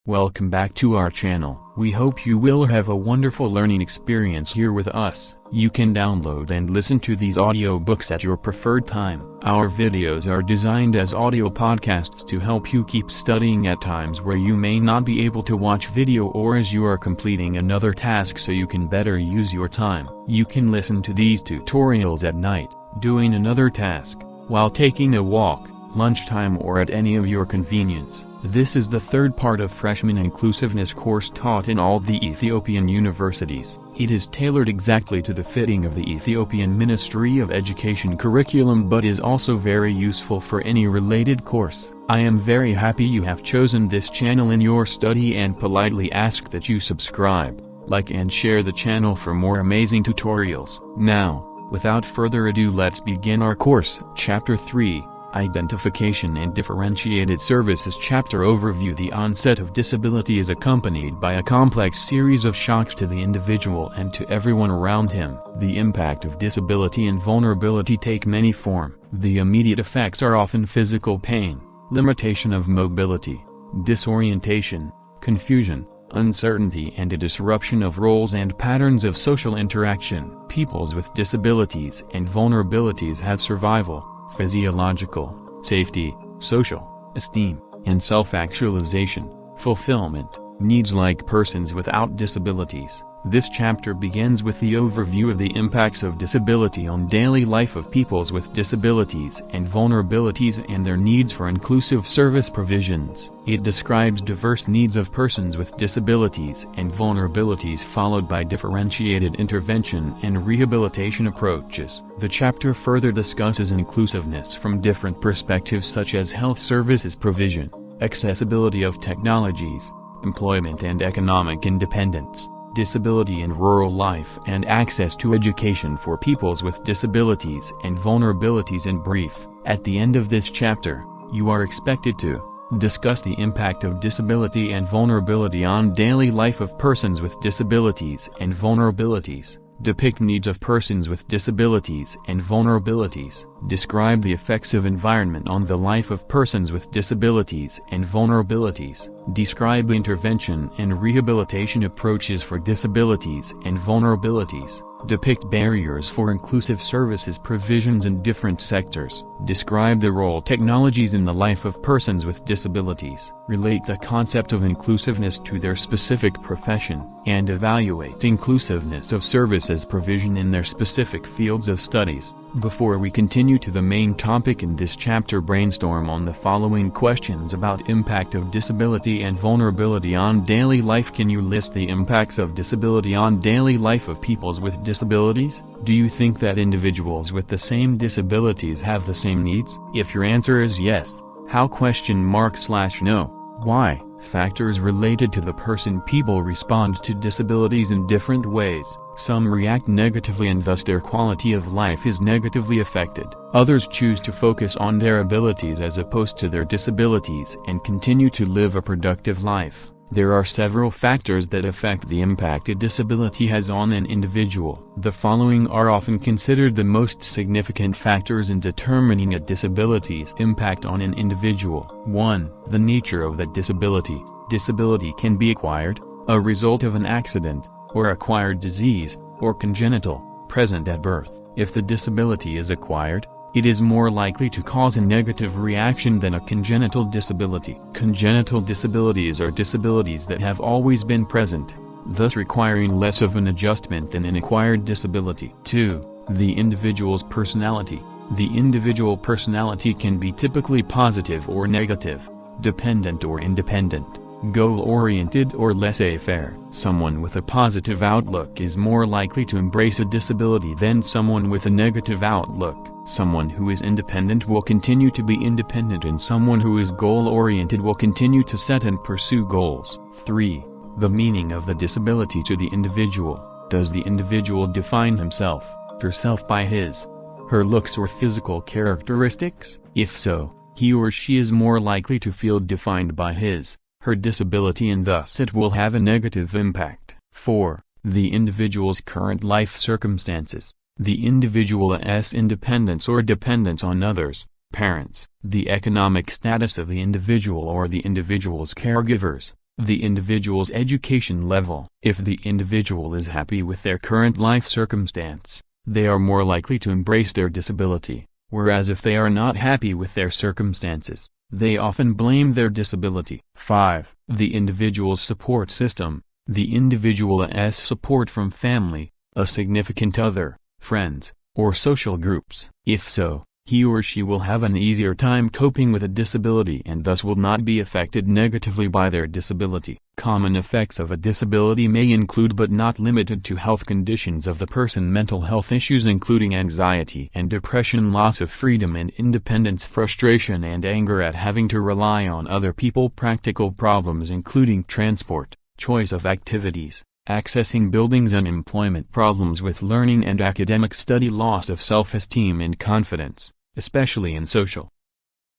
Welcome back to our channel. We hope you will have a wonderful learning experience here with us. You can download and listen to these audiobooks at your preferred time. Our videos are designed as audio podcasts to help you keep studying at times where you may not be able to watch video or as you are completing another task, so you can better use your time. You can listen to these tutorials at night, doing another task, while taking a walk, lunchtime, or at any of your convenience. This is the third part of Freshman Inclusiveness course taught in all the Ethiopian universities. It is tailored exactly to the fitting of the Ethiopian Ministry of Education curriculum, but is also very useful for any related course. I am very happy you have chosen this channel in your study and politely ask that you subscribe, like and share the channel for more amazing tutorials. Now, without further ado, let's begin our course. Chapter 3. Identification and Differentiated Services. Chapter Overview. The onset of disability is accompanied by a complex series of shocks to the individual and to everyone around him. The impact of disability and vulnerability take many forms. The immediate effects are often physical pain, limitation of mobility, disorientation, confusion, uncertainty, and a disruption of roles and patterns of social interaction. Peoples with disabilities and vulnerabilities have survival, physiological, safety, social, esteem, and self-actualization, fulfillment, needs like persons without disabilities. This chapter begins with the overview of the impacts of disability on daily life of peoples with disabilities and vulnerabilities and their needs for inclusive service provisions. It describes diverse needs of persons with disabilities and vulnerabilities, followed by differentiated intervention and rehabilitation approaches. The chapter further discusses inclusiveness from different perspectives, such as health services provision, accessibility of technologies, employment and economic independence, disability in rural life, and access to education for peoples with disabilities and vulnerabilities. In brief, at the end of this chapter, you are expected to discuss the impact of disability and vulnerability on daily life of persons with disabilities and vulnerabilities, depict needs of persons with disabilities and vulnerabilities, describe the effects of environment on the life of persons with disabilities and vulnerabilities, describe intervention and rehabilitation approaches for disabilities and vulnerabilities, depict barriers for inclusive services provisions in different sectors, describe the role technologies in the life of persons with disabilities, relate the concept of inclusiveness to their specific profession, and evaluate inclusiveness of services provision in their specific fields of studies. Before we continue to the main topic in this chapter, brainstorm on the following questions about impact of disability and vulnerability on daily life. Can you list the impacts of disability on daily life of peoples with disabilities? Do you think that individuals with the same disabilities have the same needs? If your answer is yes, how? No. Why? Factors related to the person. People respond to disabilities in different ways. Some react negatively and thus their quality of life is negatively affected. Others choose to focus on their abilities as opposed to their disabilities and continue to live a productive life. There are several factors that affect the impact a disability has on an individual. The following are often considered the most significant factors in determining a disability's impact on an individual. 1. The nature of the disability. Disability can be acquired, a result of an accident, or acquired disease, or congenital, present at birth. If the disability is acquired, it is more likely to cause a negative reaction than a congenital disability. Congenital disabilities are disabilities that have always been present, thus requiring less of an adjustment than an acquired disability. 2. The individual's personality. The individual personality can be typically positive or negative, dependent or independent, goal-oriented or laissez-faire. Someone with a positive outlook is more likely to embrace a disability than someone with a negative outlook. Someone who is independent will continue to be independent, and someone who is goal-oriented will continue to set and pursue goals. 3. The meaning of the disability to the individual. Does the individual define himself, herself by his, her looks or physical characteristics? If so, he or she is more likely to feel defined by his, her disability, and thus it will have a negative impact. 4. The individual's current life circumstances. The individual's independence or dependence on others, parents, the economic status of the individual or the individual's caregivers, The individual's education level. If the individual is happy with their current life circumstance, they are more likely to embrace their disability, whereas if they are not happy with their circumstances, they often blame their disability. 5. The individual's support system. The individual's support from family, a significant other, friends, or social groups. If so, he or she will have an easier time coping with a disability and thus will not be affected negatively by their disability. Common effects of a disability may include but not limited to health conditions of the person, mental health issues including anxiety and depression, loss of freedom and independence, frustration and anger at having to rely on other people, practical problems including transport, choice of activities, accessing buildings, unemployment, problems with learning and academic study, loss of self-esteem and confidence, especially in social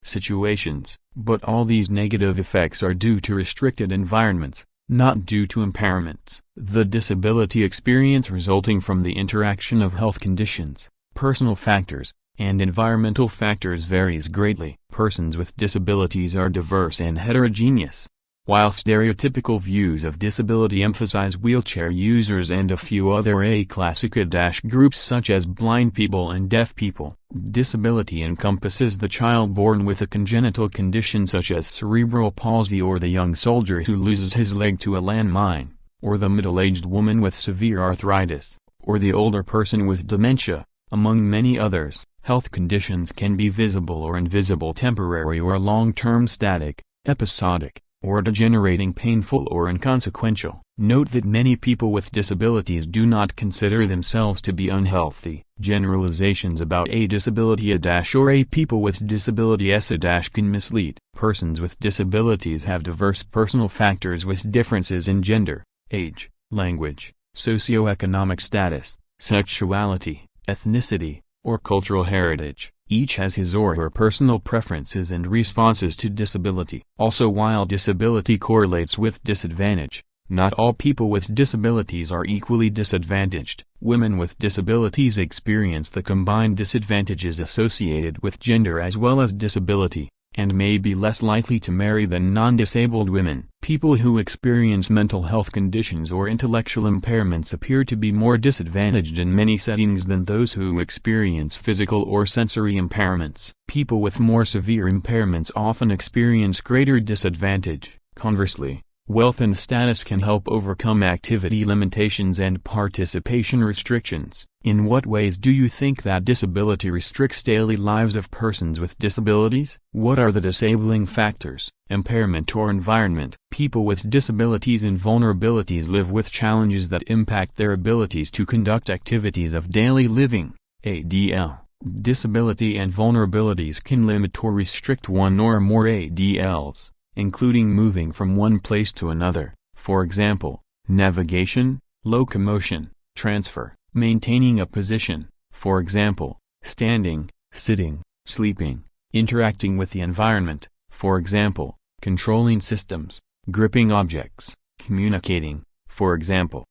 situations. But all these negative effects are due to restricted environments, not due to impairments. The disability experience resulting from the interaction of health conditions, personal factors, and environmental factors varies greatly. Persons with disabilities are diverse and heterogeneous. While stereotypical views of disability emphasize wheelchair users and a few other A-classic groups such as blind people and deaf people, disability encompasses the child born with a congenital condition such as cerebral palsy, or the young soldier who loses his leg to a landmine, or the middle-aged woman with severe arthritis, or the older person with dementia, among many others. Health conditions can be visible or invisible, temporary or long-term, static, episodic, or degenerating, painful or inconsequential. Note that many people with disabilities do not consider themselves to be unhealthy. Generalizations about a disability or a people with disabilities can mislead. Persons with disabilities have diverse personal factors with differences in gender, age, language, socioeconomic status, sexuality, ethnicity, or cultural heritage. Each has his or her personal preferences and responses to disability. Also, while disability correlates with disadvantage, not all people with disabilities are equally disadvantaged. Women with disabilities experience the combined disadvantages associated with gender as well as disability, and may be less likely to marry than non-disabled women. People who experience mental health conditions or intellectual impairments appear to be more disadvantaged in many settings than those who experience physical or sensory impairments. People with more severe impairments often experience greater disadvantage. Conversely, wealth and status can help overcome activity limitations and participation restrictions. In what ways do you think that disability restricts daily lives of persons with disabilities? What are the disabling factors, impairment or environment? People with disabilities and vulnerabilities live with challenges that impact their abilities to conduct activities of daily living. ADL. Disability and vulnerabilities can limit or restrict one or more ADLs, including moving from one place to another, for example, navigation, locomotion, transfer, maintaining a position, for example, standing, sitting, sleeping, interacting with the environment, for example, controlling systems, gripping objects, communicating, for example,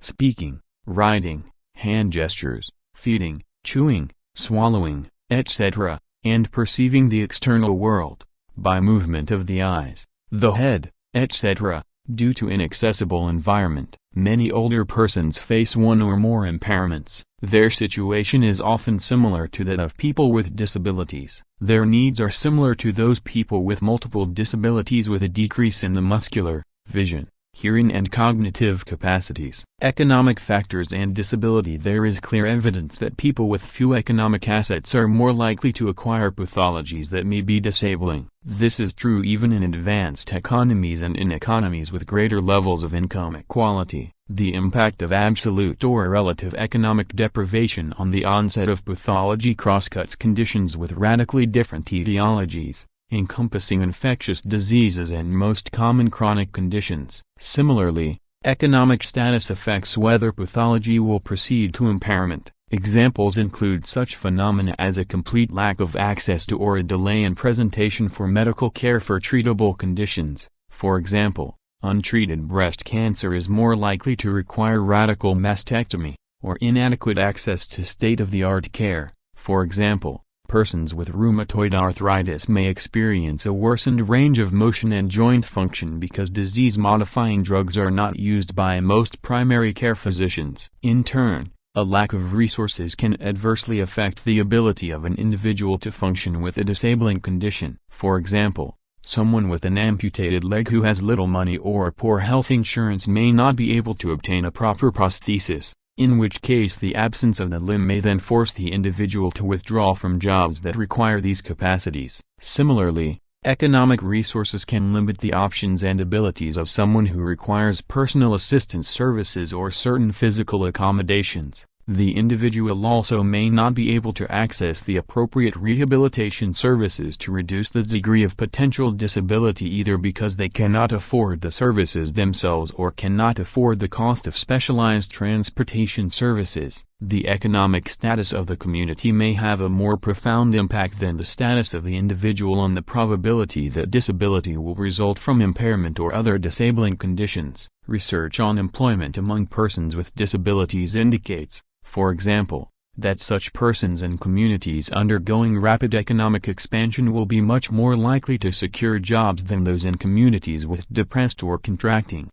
speaking, writing, hand gestures, feeding, chewing, swallowing, etc., and perceiving the external world by movement of the eyes, the head, etc., due to inaccessible environment. Many older persons face one or more impairments. Their situation is often similar to that of people with disabilities. Their needs are similar to those people with multiple disabilities, with a decrease in the muscular, vision, hearing and cognitive capacities. Economic factors and disability. There is clear evidence that people with few economic assets are more likely to acquire pathologies that may be disabling. This is true even in advanced economies and in economies with greater levels of income equality. The impact of absolute or relative economic deprivation on the onset of pathology crosscuts conditions with radically different etiologies, encompassing infectious diseases and most common chronic conditions. Similarly, economic status affects whether pathology will proceed to impairment. Examples include such phenomena as a complete lack of access to or a delay in presentation for medical care for treatable conditions. For example, untreated breast cancer is more likely to require radical mastectomy, or inadequate access to state-of-the-art care, for example, Persons with rheumatoid arthritis may experience a worsened range of motion and joint function because disease-modifying drugs are not used by most primary care physicians. In turn, a lack of resources can adversely affect the ability of an individual to function with a disabling condition. For example, someone with an amputated leg who has little money or poor health insurance may not be able to obtain a proper prosthesis, in which case the absence of the limb may then force the individual to withdraw from jobs that require these capacities. Similarly, economic resources can limit the options and abilities of someone who requires personal assistance services or certain physical accommodations. The individual also may not be able to access the appropriate rehabilitation services to reduce the degree of potential disability either because they cannot afford the services themselves or cannot afford the cost of specialized transportation services. The economic status of the community may have a more profound impact than the status of the individual on the probability that disability will result from impairment or other disabling conditions. Research on employment among persons with disabilities indicates, for example, that such persons in communities undergoing rapid economic expansion will be much more likely to secure jobs than those in communities with depressed or contracting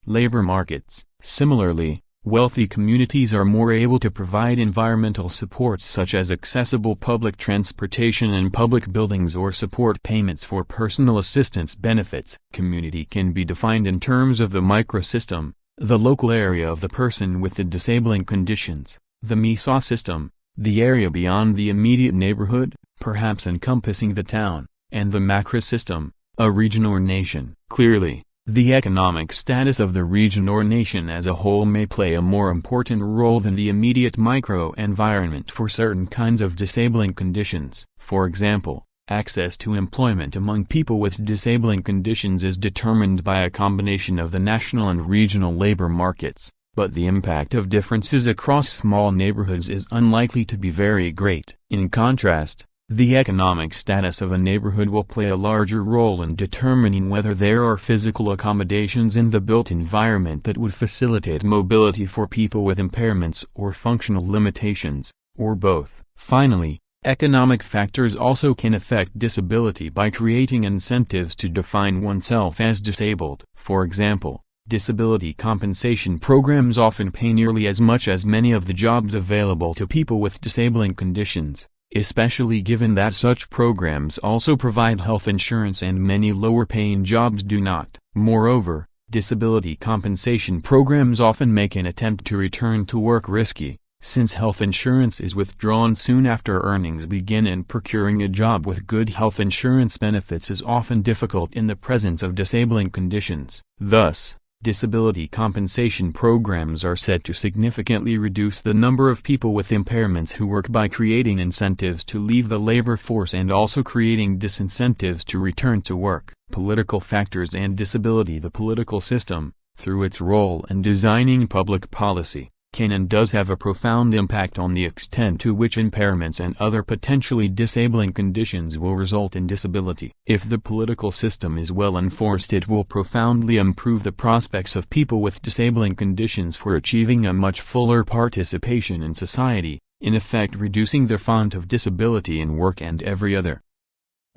labor markets. Similarly, wealthy communities are more able to provide environmental supports such as accessible public transportation and public buildings or support payments for personal assistance benefits. Community can be defined in terms of the microsystem, the local area of the person with the disabling conditions, the mesosystem, the area beyond the immediate neighborhood, perhaps encompassing the town, and the macrosystem, a region or nation. Clearly, the economic status of the region or nation as a whole may play a more important role than the immediate micro-environment for certain kinds of disabling conditions. For example, access to employment among people with disabling conditions is determined by a combination of the national and regional labor markets, but the impact of differences across small neighborhoods is unlikely to be very great. In contrast, the economic status of a neighborhood will play a larger role in determining whether there are physical accommodations in the built environment that would facilitate mobility for people with impairments or functional limitations, or both. Finally, economic factors also can affect disability by creating incentives to define oneself as disabled. For example, disability compensation programs often pay nearly as much as many of the jobs available to people with disabling conditions, especially given that such programs also provide health insurance and many lower-paying jobs do not. Moreover, disability compensation programs often make an attempt to return to work risky, since health insurance is withdrawn soon after earnings begin and procuring a job with good health insurance benefits is often difficult in the presence of disabling conditions. Thus, disability compensation programs are said to significantly reduce the number of people with impairments who work by creating incentives to leave the labor force and also creating disincentives to return to work. Political factors and disability. The political system, through its role in designing public policy, can and does have a profound impact on the extent to which impairments and other potentially disabling conditions will result in disability. If the political system is well enforced, it will profoundly improve the prospects of people with disabling conditions for achieving a much fuller participation in society, in effect reducing the font of disability in work and every other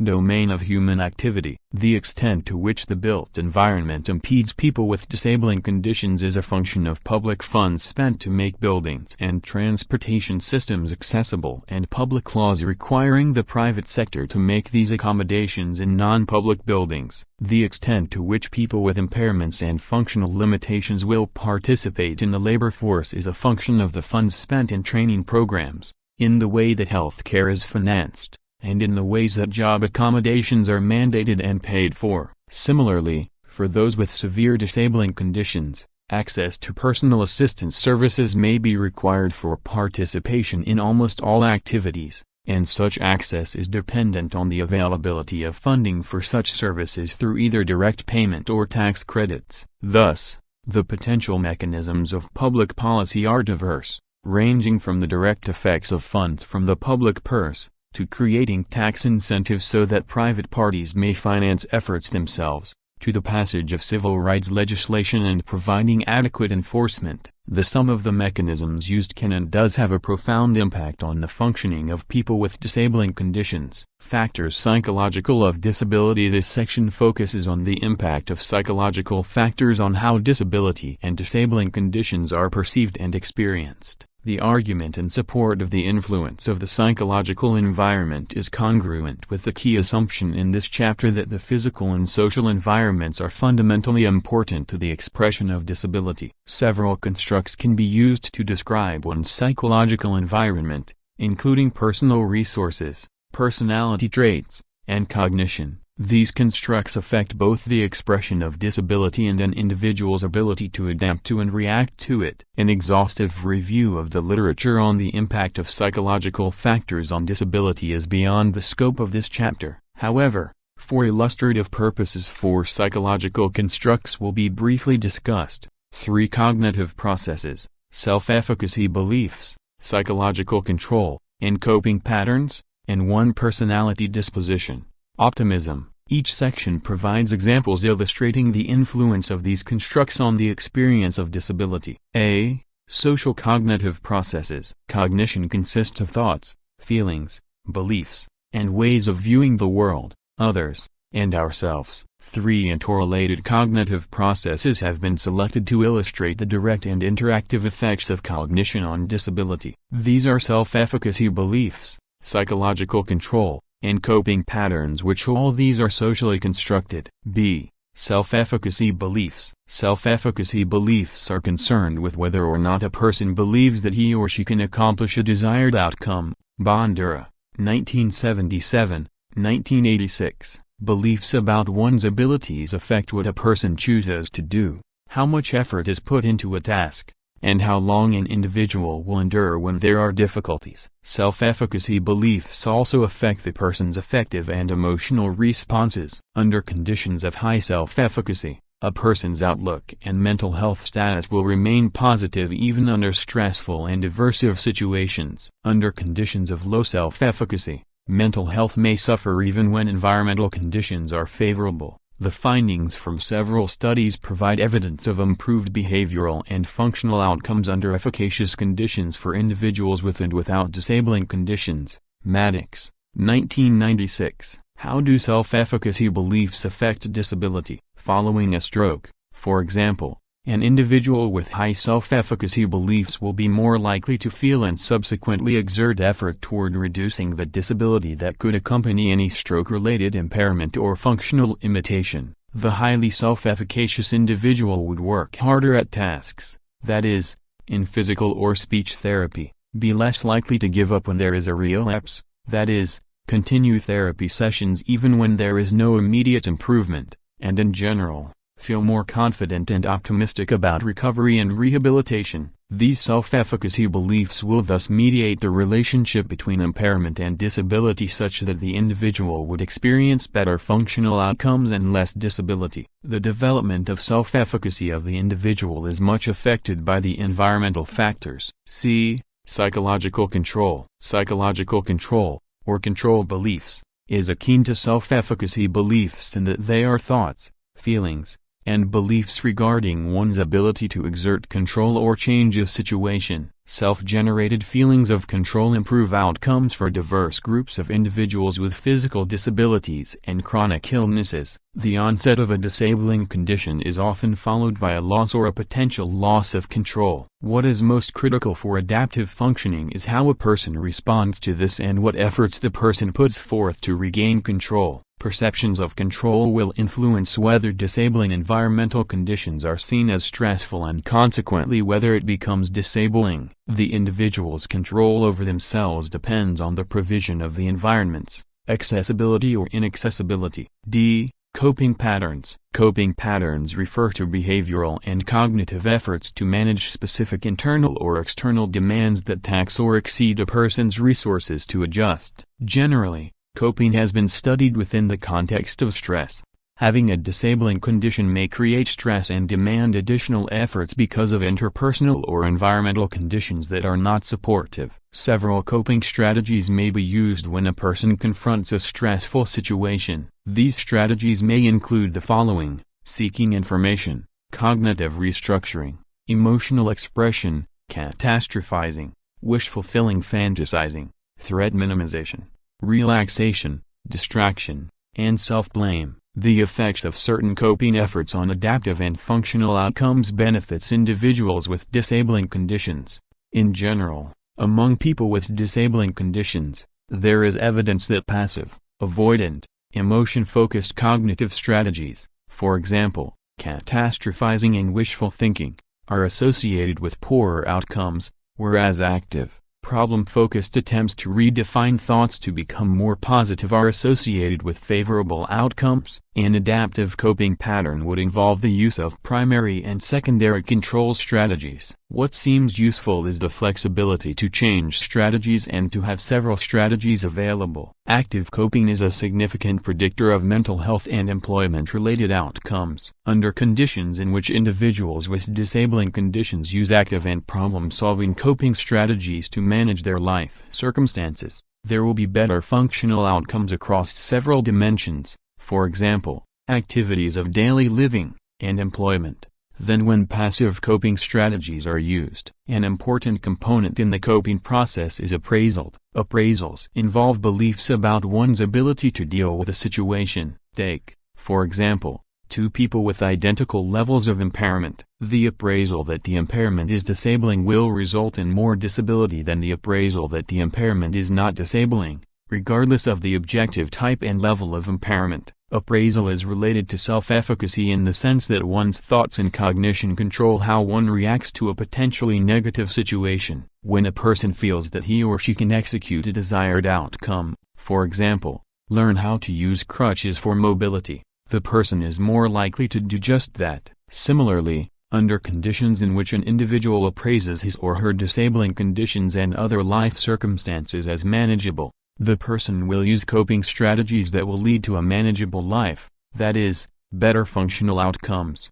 domain of human activity. The extent to which the built environment impedes people with disabling conditions is a function of public funds spent to make buildings and transportation systems accessible and public laws requiring the private sector to make these accommodations in non-public buildings. The extent to which people with impairments and functional limitations will participate in the labor force is a function of the funds spent in training programs, in the way that health care is financed, and in the ways that job accommodations are mandated and paid for. Similarly, for those with severe disabling conditions, access to personal assistance services may be required for participation in almost all activities, and such access is dependent on the availability of funding for such services through either direct payment or tax credits. Thus, the potential mechanisms of public policy are diverse, ranging from the direct effects of funds from the public purse, to creating tax incentives so that private parties may finance efforts themselves, to the passage of civil rights legislation and providing adequate enforcement. The sum of the mechanisms used can and does have a profound impact on the functioning of people with disabling conditions. Factors psychological of disability. This section focuses on the impact of psychological factors on how disability and disabling conditions are perceived and experienced. The argument in support of the influence of the psychological environment is congruent with the key assumption in this chapter that the physical and social environments are fundamentally important to the expression of disability. Several constructs can be used to describe one's psychological environment, including personal resources, personality traits, and cognition. These constructs affect both the expression of disability and an individual's ability to adapt to and react to it. An exhaustive review of the literature on the impact of psychological factors on disability is beyond the scope of this chapter. However, for illustrative purposes, 4 psychological constructs will be briefly discussed: 3 cognitive processes, self-efficacy beliefs, psychological control, and coping patterns, and 1 personality disposition. Optimism. Each section provides examples illustrating the influence of these constructs on the experience of disability. A. Social cognitive processes. Cognition consists of thoughts, feelings, beliefs, and ways of viewing the world, others, and ourselves. 3 interrelated cognitive processes have been selected to illustrate the direct and interactive effects of cognition on disability. These are self-efficacy beliefs, psychological control, and coping patterns, which all these are socially constructed. B. Self-efficacy beliefs. Self-efficacy beliefs are concerned with whether or not a person believes that he or she can accomplish a desired outcome. Bandura, 1977, 1986. Beliefs about one's abilities affect what a person chooses to do, how much effort is put into a task, and how long an individual will endure when there are difficulties. Self-efficacy beliefs also affect the person's affective and emotional responses. Under conditions of high self-efficacy, a person's outlook and mental health status will remain positive even under stressful and aversive situations. Under conditions of low self-efficacy, mental health may suffer even when environmental conditions are favorable. The findings from several studies provide evidence of improved behavioral and functional outcomes under efficacious conditions for individuals with and without disabling conditions. Maddox, 1996. How do self-efficacy beliefs affect disability? Following a stroke, for example, an individual with high self-efficacy beliefs will be more likely to feel and subsequently exert effort toward reducing the disability that could accompany any stroke-related impairment or functional limitation. The highly self-efficacious individual would work harder at tasks, that is, in physical or speech therapy, be less likely to give up when there is a relapse, that is, continue therapy sessions even when there is no immediate improvement, and in general, feel more confident and optimistic about recovery and rehabilitation. These self-efficacy beliefs will thus mediate the relationship between impairment and disability such that the individual would experience better functional outcomes and less disability. The development of self-efficacy of the individual is much affected by the environmental factors. C. Psychological control. Psychological control, or control beliefs, is akin to self-efficacy beliefs in that they are thoughts, feelings, and beliefs regarding one's ability to exert control or change a situation. Self-generated feelings of control improve outcomes for diverse groups of individuals with physical disabilities and chronic illnesses. The onset of a disabling condition is often followed by a loss or a potential loss of control. What is most critical for adaptive functioning is how a person responds to this and what efforts the person puts forth to regain control. Perceptions of control will influence whether disabling environmental conditions are seen as stressful and consequently whether it becomes disabling. The individual's control over themselves depends on the provision of the environments, accessibility or inaccessibility. D. Coping patterns. Coping patterns refer to behavioral and cognitive efforts to manage specific internal or external demands that tax or exceed a person's resources to adjust. Generally, coping has been studied within the context of stress. Having a disabling condition may create stress and demand additional efforts because of interpersonal or environmental conditions that are not supportive. Several coping strategies may be used when a person confronts a stressful situation. These strategies may include the following: seeking information, cognitive restructuring, emotional expression, catastrophizing, wish-fulfilling fantasizing, threat minimization, relaxation, distraction, and self-blame. The effects of certain coping efforts on adaptive and functional outcomes benefits individuals with disabling conditions. In general, among people with disabling conditions, there is evidence that passive, avoidant, emotion-focused cognitive strategies, for example, catastrophizing and wishful thinking, are associated with poorer outcomes, whereas active, problem-focused attempts to redefine thoughts to become more positive are associated with favorable outcomes. An adaptive coping pattern would involve the use of primary and secondary control strategies. What seems useful is the flexibility to change strategies and to have several strategies available. Active coping is a significant predictor of mental health and employment-related outcomes. Under conditions in which individuals with disabling conditions use active and problem-solving coping strategies to manage their life circumstances, there will be better functional outcomes across several dimensions, for example, activities of daily living, and employment, than when passive coping strategies are used. An important component in the coping process is appraisal. Appraisals involve beliefs about one's ability to deal with a situation. Take, for example, two people with identical levels of impairment. The appraisal that the impairment is disabling will result in more disability than the appraisal that the impairment is not disabling, regardless of the objective type and level of impairment. Appraisal is related to self-efficacy in the sense that one's thoughts and cognition control how one reacts to a potentially negative situation. When a person feels that he or she can execute a desired outcome, for example, learn how to use crutches for mobility, the person is more likely to do just that. Similarly, under conditions in which an individual appraises his or her disabling conditions and other life circumstances as manageable, the person will use coping strategies that will lead to a manageable life, that is, better functional outcomes.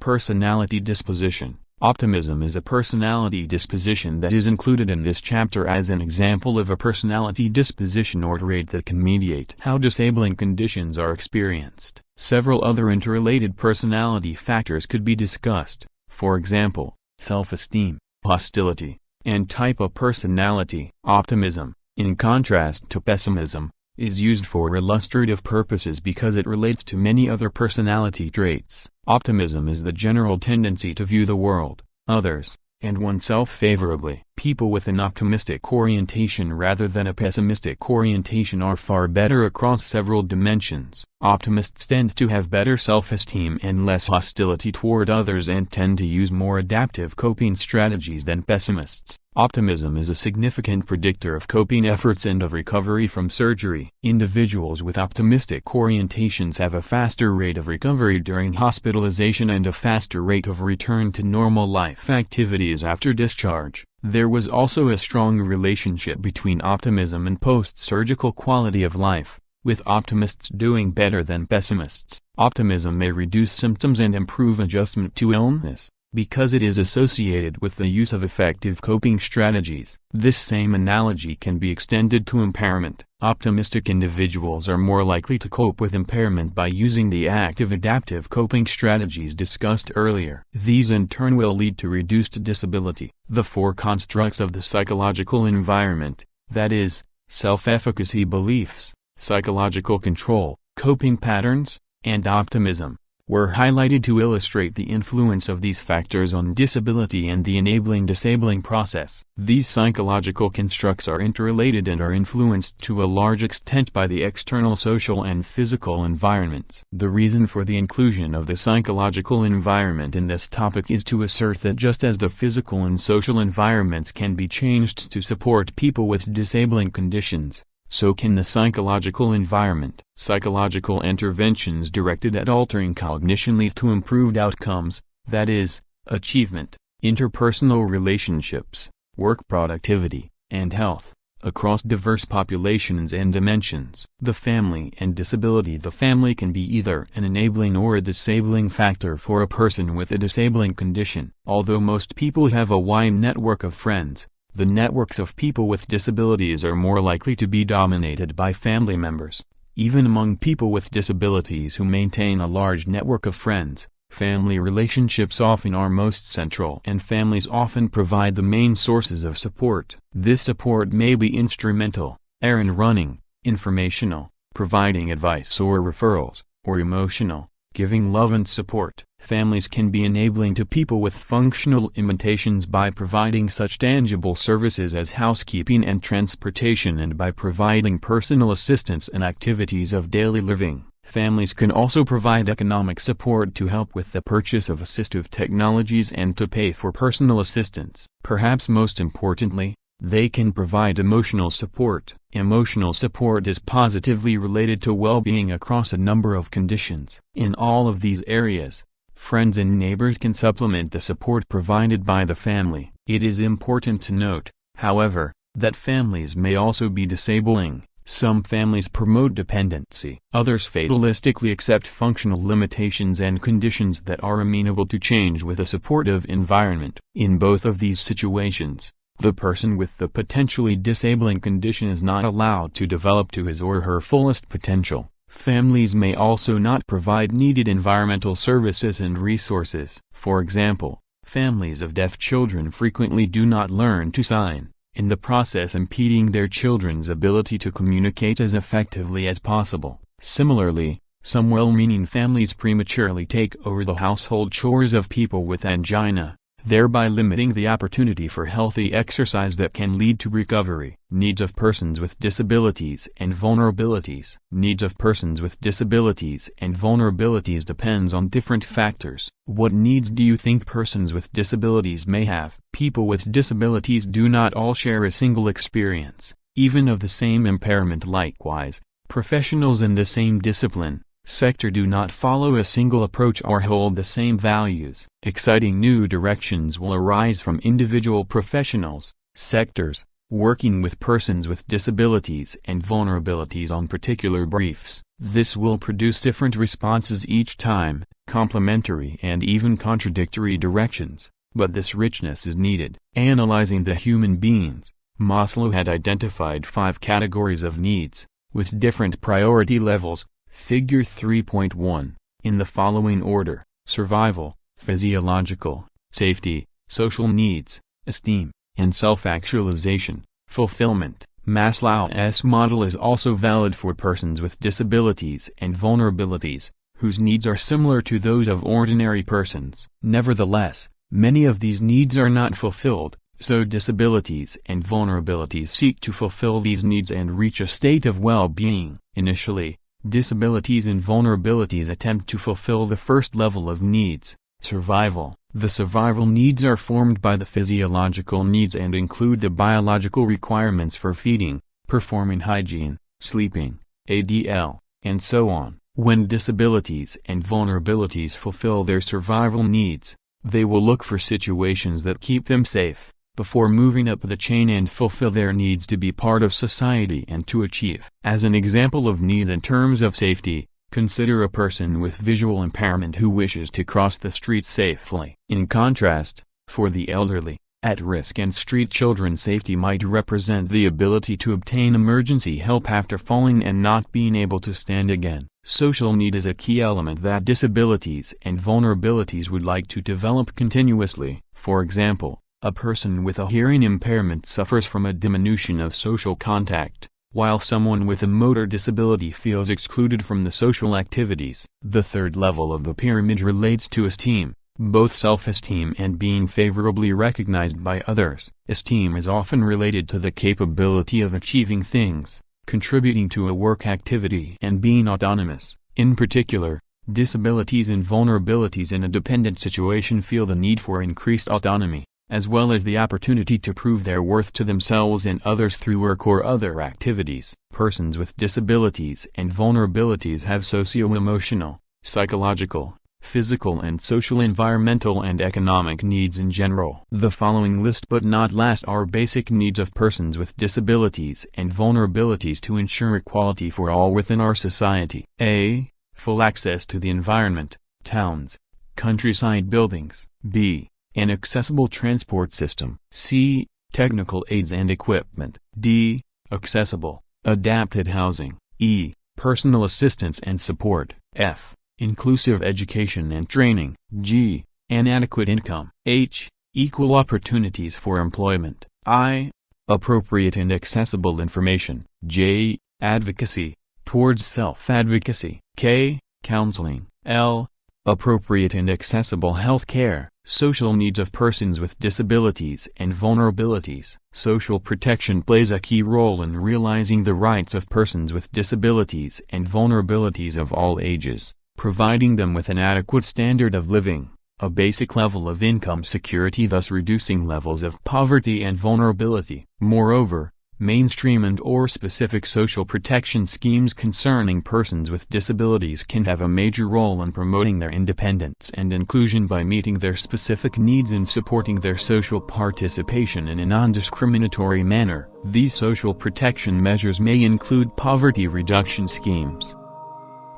Personality disposition. Optimism is a personality disposition that is included in this chapter as an example of a personality disposition or trait that can mediate how disabling conditions are experienced. Several other interrelated personality factors could be discussed, for example, self-esteem, hostility, and type of personality. Optimism, in contrast to pessimism, is used for illustrative purposes because it relates to many other personality traits. Optimism is the general tendency to view the world, others, and oneself favorably. People with an optimistic orientation rather than a pessimistic orientation are far better across several dimensions. Optimists tend to have better self-esteem and less hostility toward others and tend to use more adaptive coping strategies than pessimists. Optimism is a significant predictor of coping efforts and of recovery from surgery. Individuals with optimistic orientations have a faster rate of recovery during hospitalization and a faster rate of return to normal life activities after discharge. There was also a strong relationship between optimism and post-surgical quality of life, with optimists doing better than pessimists. Optimism may reduce symptoms and improve adjustment to illness, because it is associated with the use of effective coping strategies. This same analogy can be extended to impairment. Optimistic individuals are more likely to cope with impairment by using the active adaptive coping strategies discussed earlier. These in turn will lead to reduced disability. The four constructs of the psychological environment, that is, self-efficacy beliefs, psychological control, coping patterns, and optimism, were highlighted to illustrate the influence of these factors on disability and the enabling disabling process. These psychological constructs are interrelated and are influenced to a large extent by the external social and physical environments. The reason for the inclusion of the psychological environment in this topic is to assert that just as the physical and social environments can be changed to support people with disabling conditions, so can the psychological environment. Psychological interventions directed at altering cognition lead to improved outcomes, that is, achievement, interpersonal relationships, work productivity, and health, across diverse populations and dimensions. The family and disability. The family can be either an enabling or a disabling factor for a person with a disabling condition. Although most people have a wide network of friends, the networks of people with disabilities are more likely to be dominated by family members. Even among people with disabilities who maintain a large network of friends, family relationships often are most central, and families often provide the main sources of support. This support may be instrumental, errand running, informational, providing advice or referrals, or emotional, giving love and support. Families can be enabling to people with functional limitations by providing such tangible services as housekeeping and transportation, and by providing personal assistance and activities of daily living. Families can also provide economic support to help with the purchase of assistive technologies and to pay for personal assistance. Perhaps most importantly, they can provide emotional support. Emotional support is positively related to well-being across a number of conditions. In all of these areas, friends and neighbors can supplement the support provided by the family. It is important to note, however, that families may also be disabling. Some families promote dependency. Others fatalistically accept functional limitations and conditions that are amenable to change with a supportive environment. In both of these situations, the person with the potentially disabling condition is not allowed to develop to his or her fullest potential. Families may also not provide needed environmental services and resources. For example, families of deaf children frequently do not learn to sign, in the process impeding their children's ability to communicate as effectively as possible. Similarly, some well-meaning families prematurely take over the household chores of people with angina, thereby limiting the opportunity for healthy exercise that can lead to recovery. Needs of persons with disabilities and vulnerabilities. Needs of persons with disabilities and vulnerabilities depends on different factors. What needs do you think persons with disabilities may have? People with disabilities do not all share a single experience, even of the same impairment. Likewise, professionals in the same discipline, sector do not follow a single approach or hold the same values. Exciting new directions will arise from individual professionals, sectors, working with persons with disabilities and vulnerabilities on particular briefs. This will produce different responses each time, complementary and even contradictory directions, but this richness is needed. Analyzing the human beings, Maslow had identified 5 categories of needs, with different priority levels. Figure 3.1, in the following order: survival, physiological, safety, social needs, esteem, and self-actualization, fulfillment. Maslow's model is also valid for persons with disabilities and vulnerabilities, whose needs are similar to those of ordinary persons. Nevertheless, many of these needs are not fulfilled, so disabilities and vulnerabilities seek to fulfill these needs and reach a state of well-being. Initially, disabilities and vulnerabilities attempt to fulfill the first level of needs, survival. The survival needs are formed by the physiological needs and include the biological requirements for feeding, performing hygiene, sleeping, ADL, and so on. When disabilities and vulnerabilities fulfill their survival needs, they will look for situations that keep them safe, before moving up the chain and fulfill their needs to be part of society and to achieve. As an example of needs in terms of safety, consider a person with visual impairment who wishes to cross the street safely. In contrast, for the elderly, at-risk and street children, safety might represent the ability to obtain emergency help after falling and not being able to stand again. Social need is a key element that disabilities and vulnerabilities would like to develop continuously. For example, a person with a hearing impairment suffers from a diminution of social contact, while someone with a motor disability feels excluded from the social activities. The third level of the pyramid relates to esteem, both self-esteem and being favorably recognized by others. Esteem is often related to the capability of achieving things, contributing to a work activity, and being autonomous. In particular, disabilities and vulnerabilities in a dependent situation feel the need for increased autonomy, as well as the opportunity to prove their worth to themselves and others through work or other activities. Persons with disabilities and vulnerabilities have socio-emotional, psychological, physical and social, environmental and economic needs in general. The following list but not last are basic needs of persons with disabilities and vulnerabilities to ensure equality for all within our society. A. Full access to the environment, towns, countryside buildings. B. An accessible transport system. C. Technical aids and equipment. D. Accessible, adapted housing. E. Personal assistance and support. F. Inclusive education and training. G. Inadequate income. H. Equal opportunities for employment. I. Appropriate and accessible information. J. Advocacy, towards self-advocacy. K. Counseling. L. Appropriate and accessible health care. Social needs of persons with disabilities and vulnerabilities. Social protection plays a key role in realizing the rights of persons with disabilities and vulnerabilities of all ages, providing them with an adequate standard of living, a basic level of income security, thus reducing levels of poverty and vulnerability. Moreover, mainstream and/or specific social protection schemes concerning persons with disabilities can have a major role in promoting their independence and inclusion by meeting their specific needs and supporting their social participation in a non-discriminatory manner. These social protection measures may include poverty reduction schemes,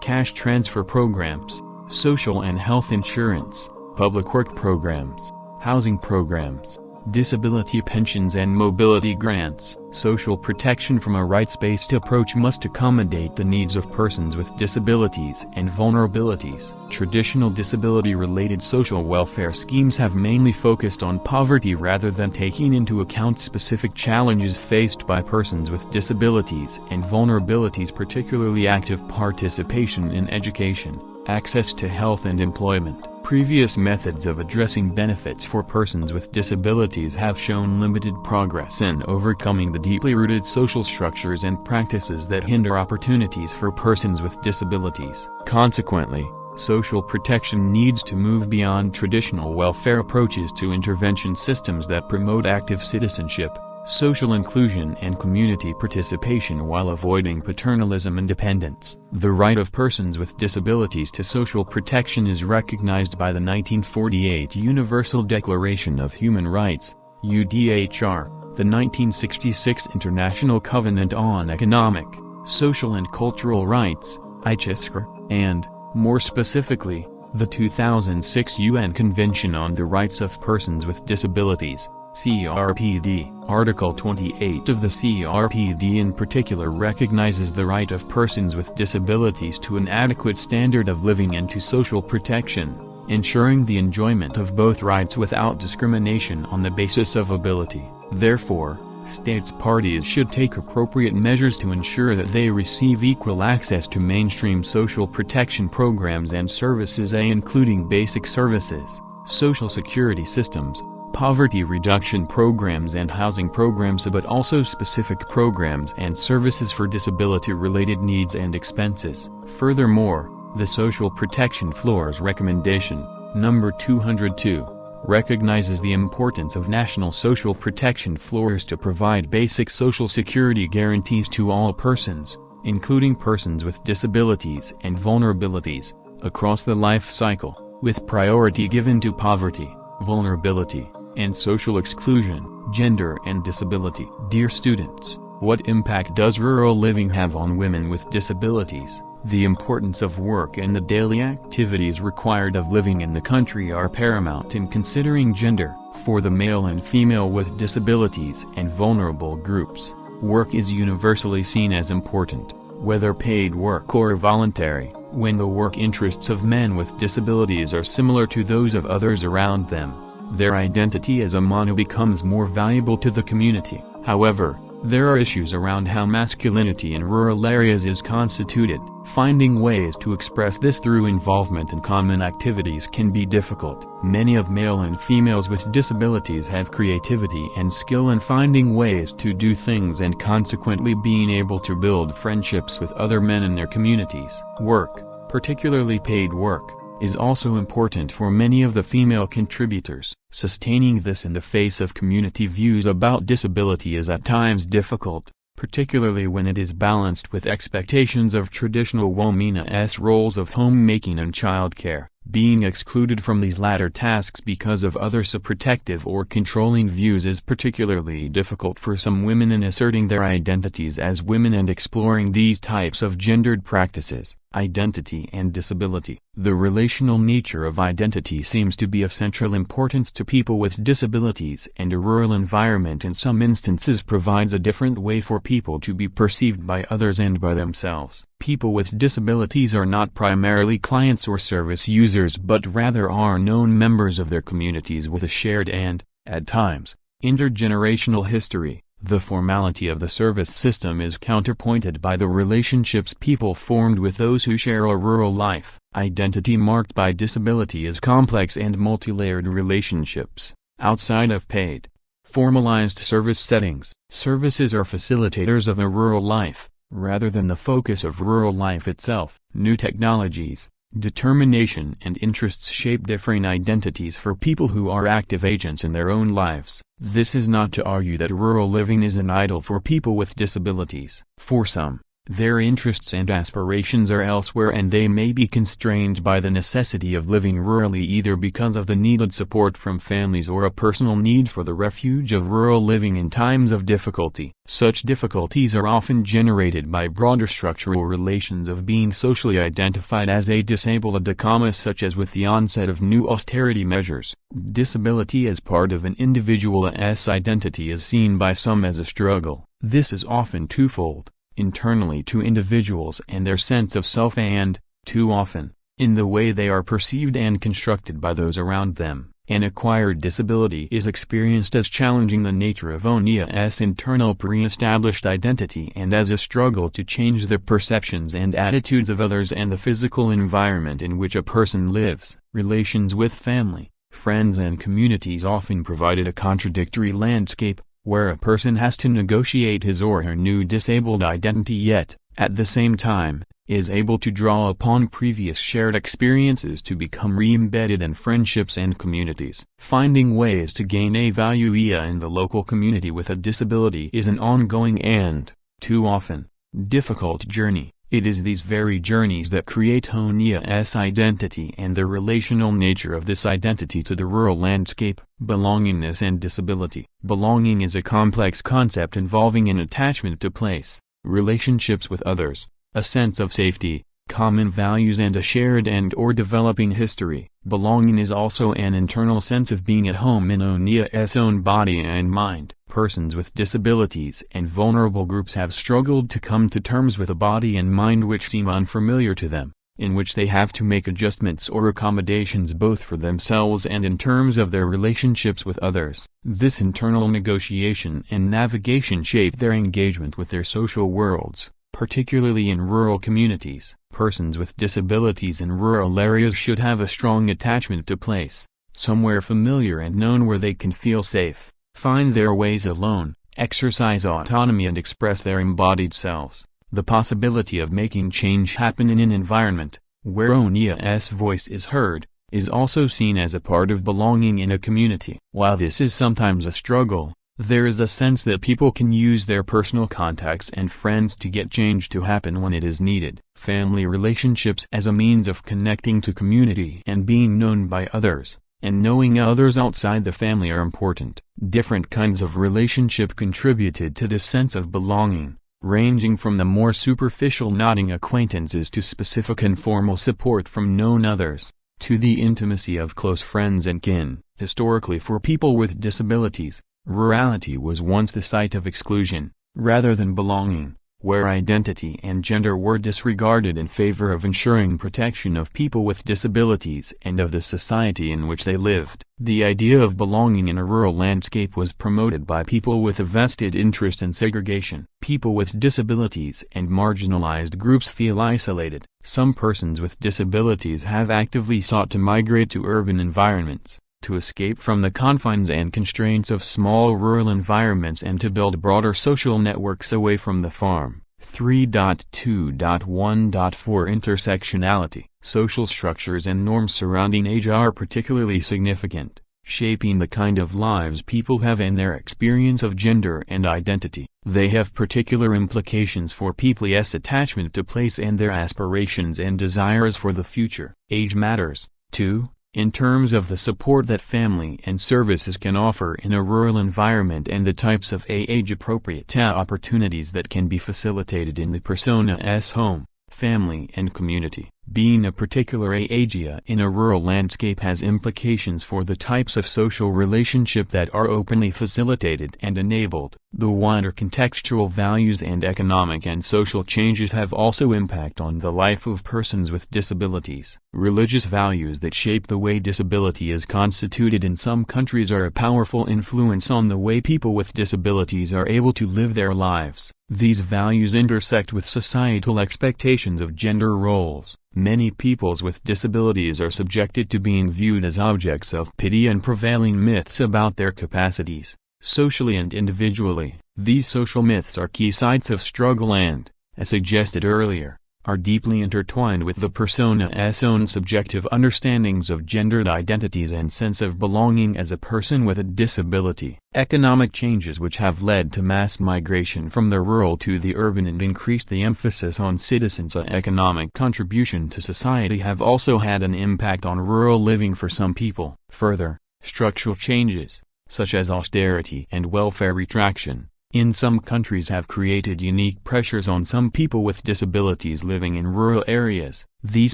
cash transfer programs, social and health insurance, public work programs, housing programs, disability pensions and mobility grants. Social protection from a rights-based approach must accommodate the needs of persons with disabilities and vulnerabilities. Traditional disability-related social welfare schemes have mainly focused on poverty rather than taking into account specific challenges faced by persons with disabilities and vulnerabilities, particularly active participation in education, access to health and employment. Previous methods of addressing benefits for persons with disabilities have shown limited progress in overcoming the deeply rooted social structures and practices that hinder opportunities for persons with disabilities. Consequently, social protection needs to move beyond traditional welfare approaches to intervention systems that promote active citizenship, social inclusion and community participation while avoiding paternalism and dependence. The right of persons with disabilities to social protection is recognized by the 1948 Universal Declaration of Human Rights, UDHR, the 1966 International Covenant on Economic, Social and Cultural Rights, ICHSCR, and, more specifically, the 2006 UN Convention on the Rights of Persons with Disabilities, CRPD. Article 28 of the CRPD in particular recognizes the right of persons with disabilities to an adequate standard of living and to social protection, ensuring the enjoyment of both rights without discrimination on the basis of ability. Therefore, states parties should take appropriate measures to ensure that they receive equal access to mainstream social protection programs and services, including basic services, social security systems, poverty reduction programs and housing programs, but also specific programs and services for disability-related needs and expenses. Furthermore, the Social Protection Floors Recommendation, number 202, recognizes the importance of national social protection floors to provide basic social security guarantees to all persons, including persons with disabilities and vulnerabilities, across the life cycle, with priority given to poverty, vulnerability, and social exclusion, gender and disability. Dear students, what impact does rural living have on women with disabilities? The importance of work and the daily activities required of living in the country are paramount in considering gender. For the male and female with disabilities and vulnerable groups, work is universally seen as important, whether paid work or voluntary, when the work interests of men with disabilities are similar to those of others around them. Their identity as a mono becomes more valuable to the community. However, there are issues around how masculinity in rural areas is constituted. Finding ways to express this through involvement in common activities can be difficult. Many of male and females with disabilities have creativity and skill in finding ways to do things and consequently being able to build friendships with other men in their communities. Work, particularly paid work, is also important for many of the female contributors. Sustaining this in the face of community views about disability is at times difficult, particularly when it is balanced with expectations of traditional women's roles of homemaking and childcare. Being excluded from these latter tasks because of other protective or controlling views is particularly difficult for some women in asserting their identities as women and exploring these types of gendered practices. Identity and disability. The relational nature of identity seems to be of central importance to people with disabilities, and a rural environment in some instances provides a different way for people to be perceived by others and by themselves. People with disabilities are not primarily clients or service users but rather are known members of their communities with a shared and, at times, intergenerational history. The formality of the service system is counterpointed by the relationships people formed with those who share a rural life. Identity marked by disability is complex and multi-layered relationships. Outside of paid, formalized service settings, services are facilitators of a rural life, rather than the focus of rural life itself. New technologies, determination and interests shape differing identities for people who are active agents in their own lives. This is not to argue that rural living is an idol for people with disabilities. For some, their interests and aspirations are elsewhere and they may be constrained by the necessity of living rurally either because of the needed support from families or a personal need for the refuge of rural living in times of difficulty. Such difficulties are often generated by broader structural relations of being socially identified as a disabled, such as with the onset of new austerity measures. Disability as part of an individual's identity is seen by some as a struggle. This is often twofold: internally to individuals and their sense of self and, too often, in the way they are perceived and constructed by those around them. An acquired disability is experienced as challenging the nature of one's internal pre-established identity and as a struggle to change the perceptions and attitudes of others and the physical environment in which a person lives. Relations with family, friends and communities often provided a contradictory landscape, where a person has to negotiate his or her new disabled identity yet, at the same time, is able to draw upon previous shared experiences to become re-embedded in friendships and communities. Finding ways to gain a value in the local community with a disability is an ongoing and, too often, difficult journey. It is these very journeys that create one's identity and the relational nature of this identity to the rural landscape. Belongingness and disability. Belonging is a complex concept involving an attachment to place, relationships with others, a sense of safety, common values and a shared and/or developing history. Belonging is also an internal sense of being at home in one's own body and mind. Persons with disabilities and vulnerable groups have struggled to come to terms with a body and mind which seem unfamiliar to them, in which they have to make adjustments or accommodations both for themselves and in terms of their relationships with others. This internal negotiation and navigation shape their engagement with their social worlds, particularly in rural communities. Persons with disabilities in rural areas should have a strong attachment to place, somewhere familiar and known where they can feel safe, find their ways alone, exercise autonomy and express their embodied selves. The possibility of making change happen in an environment, where one's voice is heard, is also seen as a part of belonging in a community. While this is sometimes a struggle, there is a sense that people can use their personal contacts and friends to get change to happen when it is needed. Family relationships as a means of connecting to community and being known by others, and knowing others outside the family are important. Different kinds of relationship contributed to this sense of belonging, ranging from the more superficial nodding acquaintances to specific informal support from known others, to the intimacy of close friends and kin. Historically, for people with disabilities, rurality was once the site of exclusion, rather than belonging, where identity and gender were disregarded in favor of ensuring protection of people with disabilities and of the society in which they lived. The idea of belonging in a rural landscape was promoted by people with a vested interest in segregation. People with disabilities and marginalized groups feel isolated. Some persons with disabilities have actively sought to migrate to urban environments, to escape from the confines and constraints of small rural environments and to build broader social networks away from the farm. 3.2.1.4 Intersectionality. Social structures and norms surrounding age are particularly significant, shaping the kind of lives people have and their experience of gender and identity. They have particular implications for people's attachment to place and their aspirations and desires for the future. Age matters, too, in terms of the support that family and services can offer in a rural environment and the types of age-appropriate opportunities that can be facilitated in the persona's home, family and community. Being a particular area in a rural landscape has implications for the types of social relationship that are openly facilitated and enabled. The wider contextual values and economic and social changes have also impact on the life of persons with disabilities. Religious values that shape the way disability is constituted in some countries are a powerful influence on the way people with disabilities are able to live their lives. These values intersect with societal expectations of gender roles. Many peoples with disabilities are subjected to being viewed as objects of pity and prevailing myths about their capacities, socially and individually. These social myths are key sites of struggle and, as suggested earlier, are deeply intertwined with the persona's own subjective understandings of gendered identities and sense of belonging as a person with a disability. Economic changes which have led to mass migration from the rural to the urban and increased the emphasis on citizens' economic contribution to society have also had an impact on rural living for some people. Further, structural changes, such as austerity and welfare retraction, in some countries have created unique pressures on some people with disabilities living in rural areas. These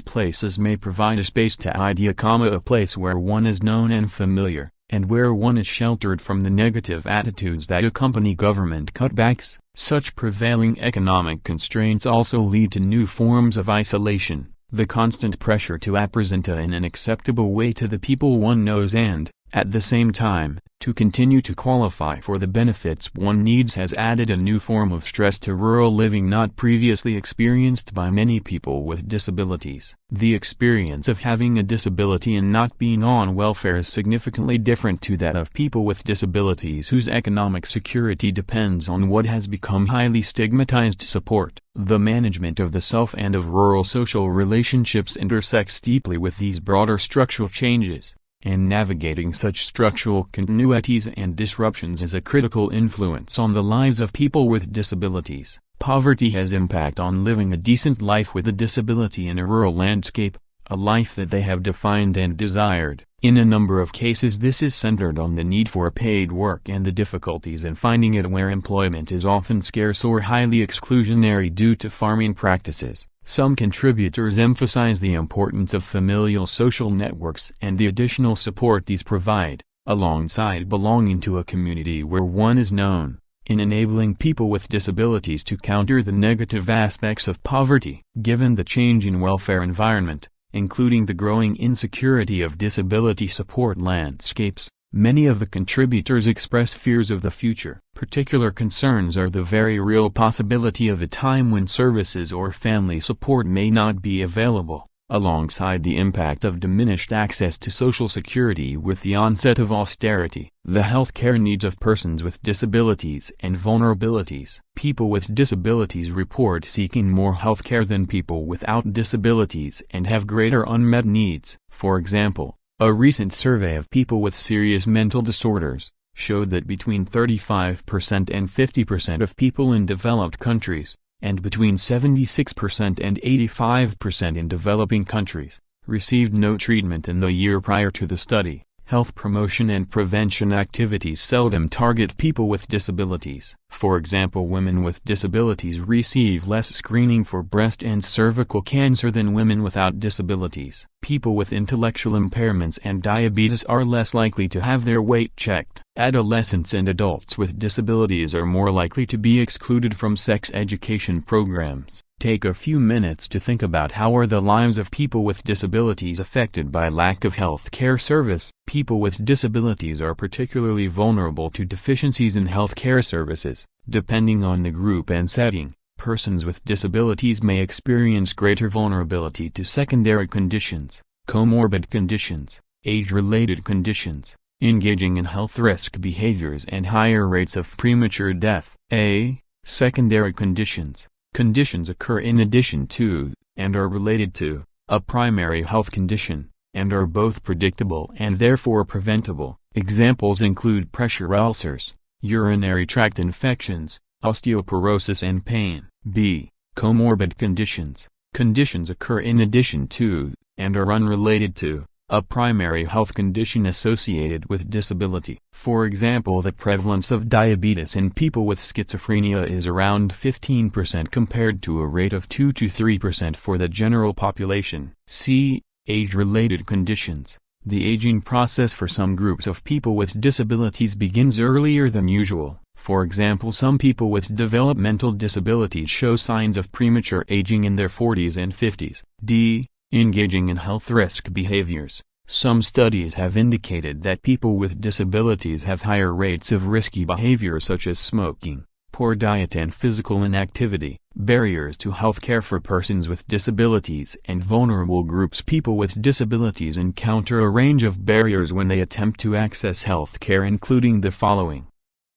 places may provide a space to idea, a place where one is known and familiar, and where one is sheltered from the negative attitudes that accompany government cutbacks. Such prevailing economic constraints also lead to new forms of isolation, the constant pressure to represent in an acceptable way to the people one knows and, at the same time, to continue to qualify for the benefits one needs has added a new form of stress to rural living not previously experienced by many people with disabilities. The experience of having a disability and not being on welfare is significantly different to that of people with disabilities whose economic security depends on what has become highly stigmatized support. The management of the self and of rural social relationships intersects deeply with these broader structural changes, and navigating such structural continuities and disruptions is a critical influence on the lives of people with disabilities. Poverty has impact on living a decent life with a disability in a rural landscape, a life that they have defined and desired. In a number of cases this is centered on the need for paid work and the difficulties in finding it where employment is often scarce or highly exclusionary due to farming practices. Some contributors emphasize the importance of familial social networks and the additional support these provide, alongside belonging to a community where one is known, in enabling people with disabilities to counter the negative aspects of poverty. Given the changing welfare environment, including the growing insecurity of disability support landscapes, many of the contributors express fears of the future. Particular concerns are the very real possibility of a time when services or family support may not be available, alongside the impact of diminished access to Social Security with the onset of austerity. The health care needs of persons with disabilities and vulnerabilities. People with disabilities report seeking more health care than people without disabilities and have greater unmet needs. For example, a recent survey of people with serious mental disorders showed that between 35% and 50% of people in developed countries, and between 76% and 85% in developing countries, received no treatment in the year prior to the study. Health promotion and prevention activities seldom target people with disabilities. For example, women with disabilities receive less screening for breast and cervical cancer than women without disabilities. People with intellectual impairments and diabetes are less likely to have their weight checked. Adolescents and adults with disabilities are more likely to be excluded from sex education programs. Take a few minutes to think about how are the lives of people with disabilities affected by lack of health care service. People with disabilities are particularly vulnerable to deficiencies in health care services. Depending on the group and setting, persons with disabilities may experience greater vulnerability to secondary conditions, comorbid conditions, age-related conditions, engaging in health risk behaviors and higher rates of premature death. Secondary conditions. Conditions occur in addition to, and are related to, a primary health condition, and are both predictable and therefore preventable. Examples include pressure ulcers, urinary tract infections, osteoporosis and pain. Comorbid conditions. Conditions occur in addition to, and are unrelated to, a primary health condition associated with disability. For example, the prevalence of diabetes in people with schizophrenia is around 15% compared to a rate of 2 to 3% for the general population. C. Age-related conditions. The aging process for some groups of people with disabilities begins earlier than usual. For example, some people with developmental disabilities show signs of premature aging in their 40s and 50s. D. Engaging in health risk behaviors. Some studies have indicated that people with disabilities have higher rates of risky behavior such as smoking, poor diet and physical inactivity. Barriers to healthcare for persons with disabilities and vulnerable groups. People with disabilities encounter a range of barriers when they attempt to access healthcare, including the following.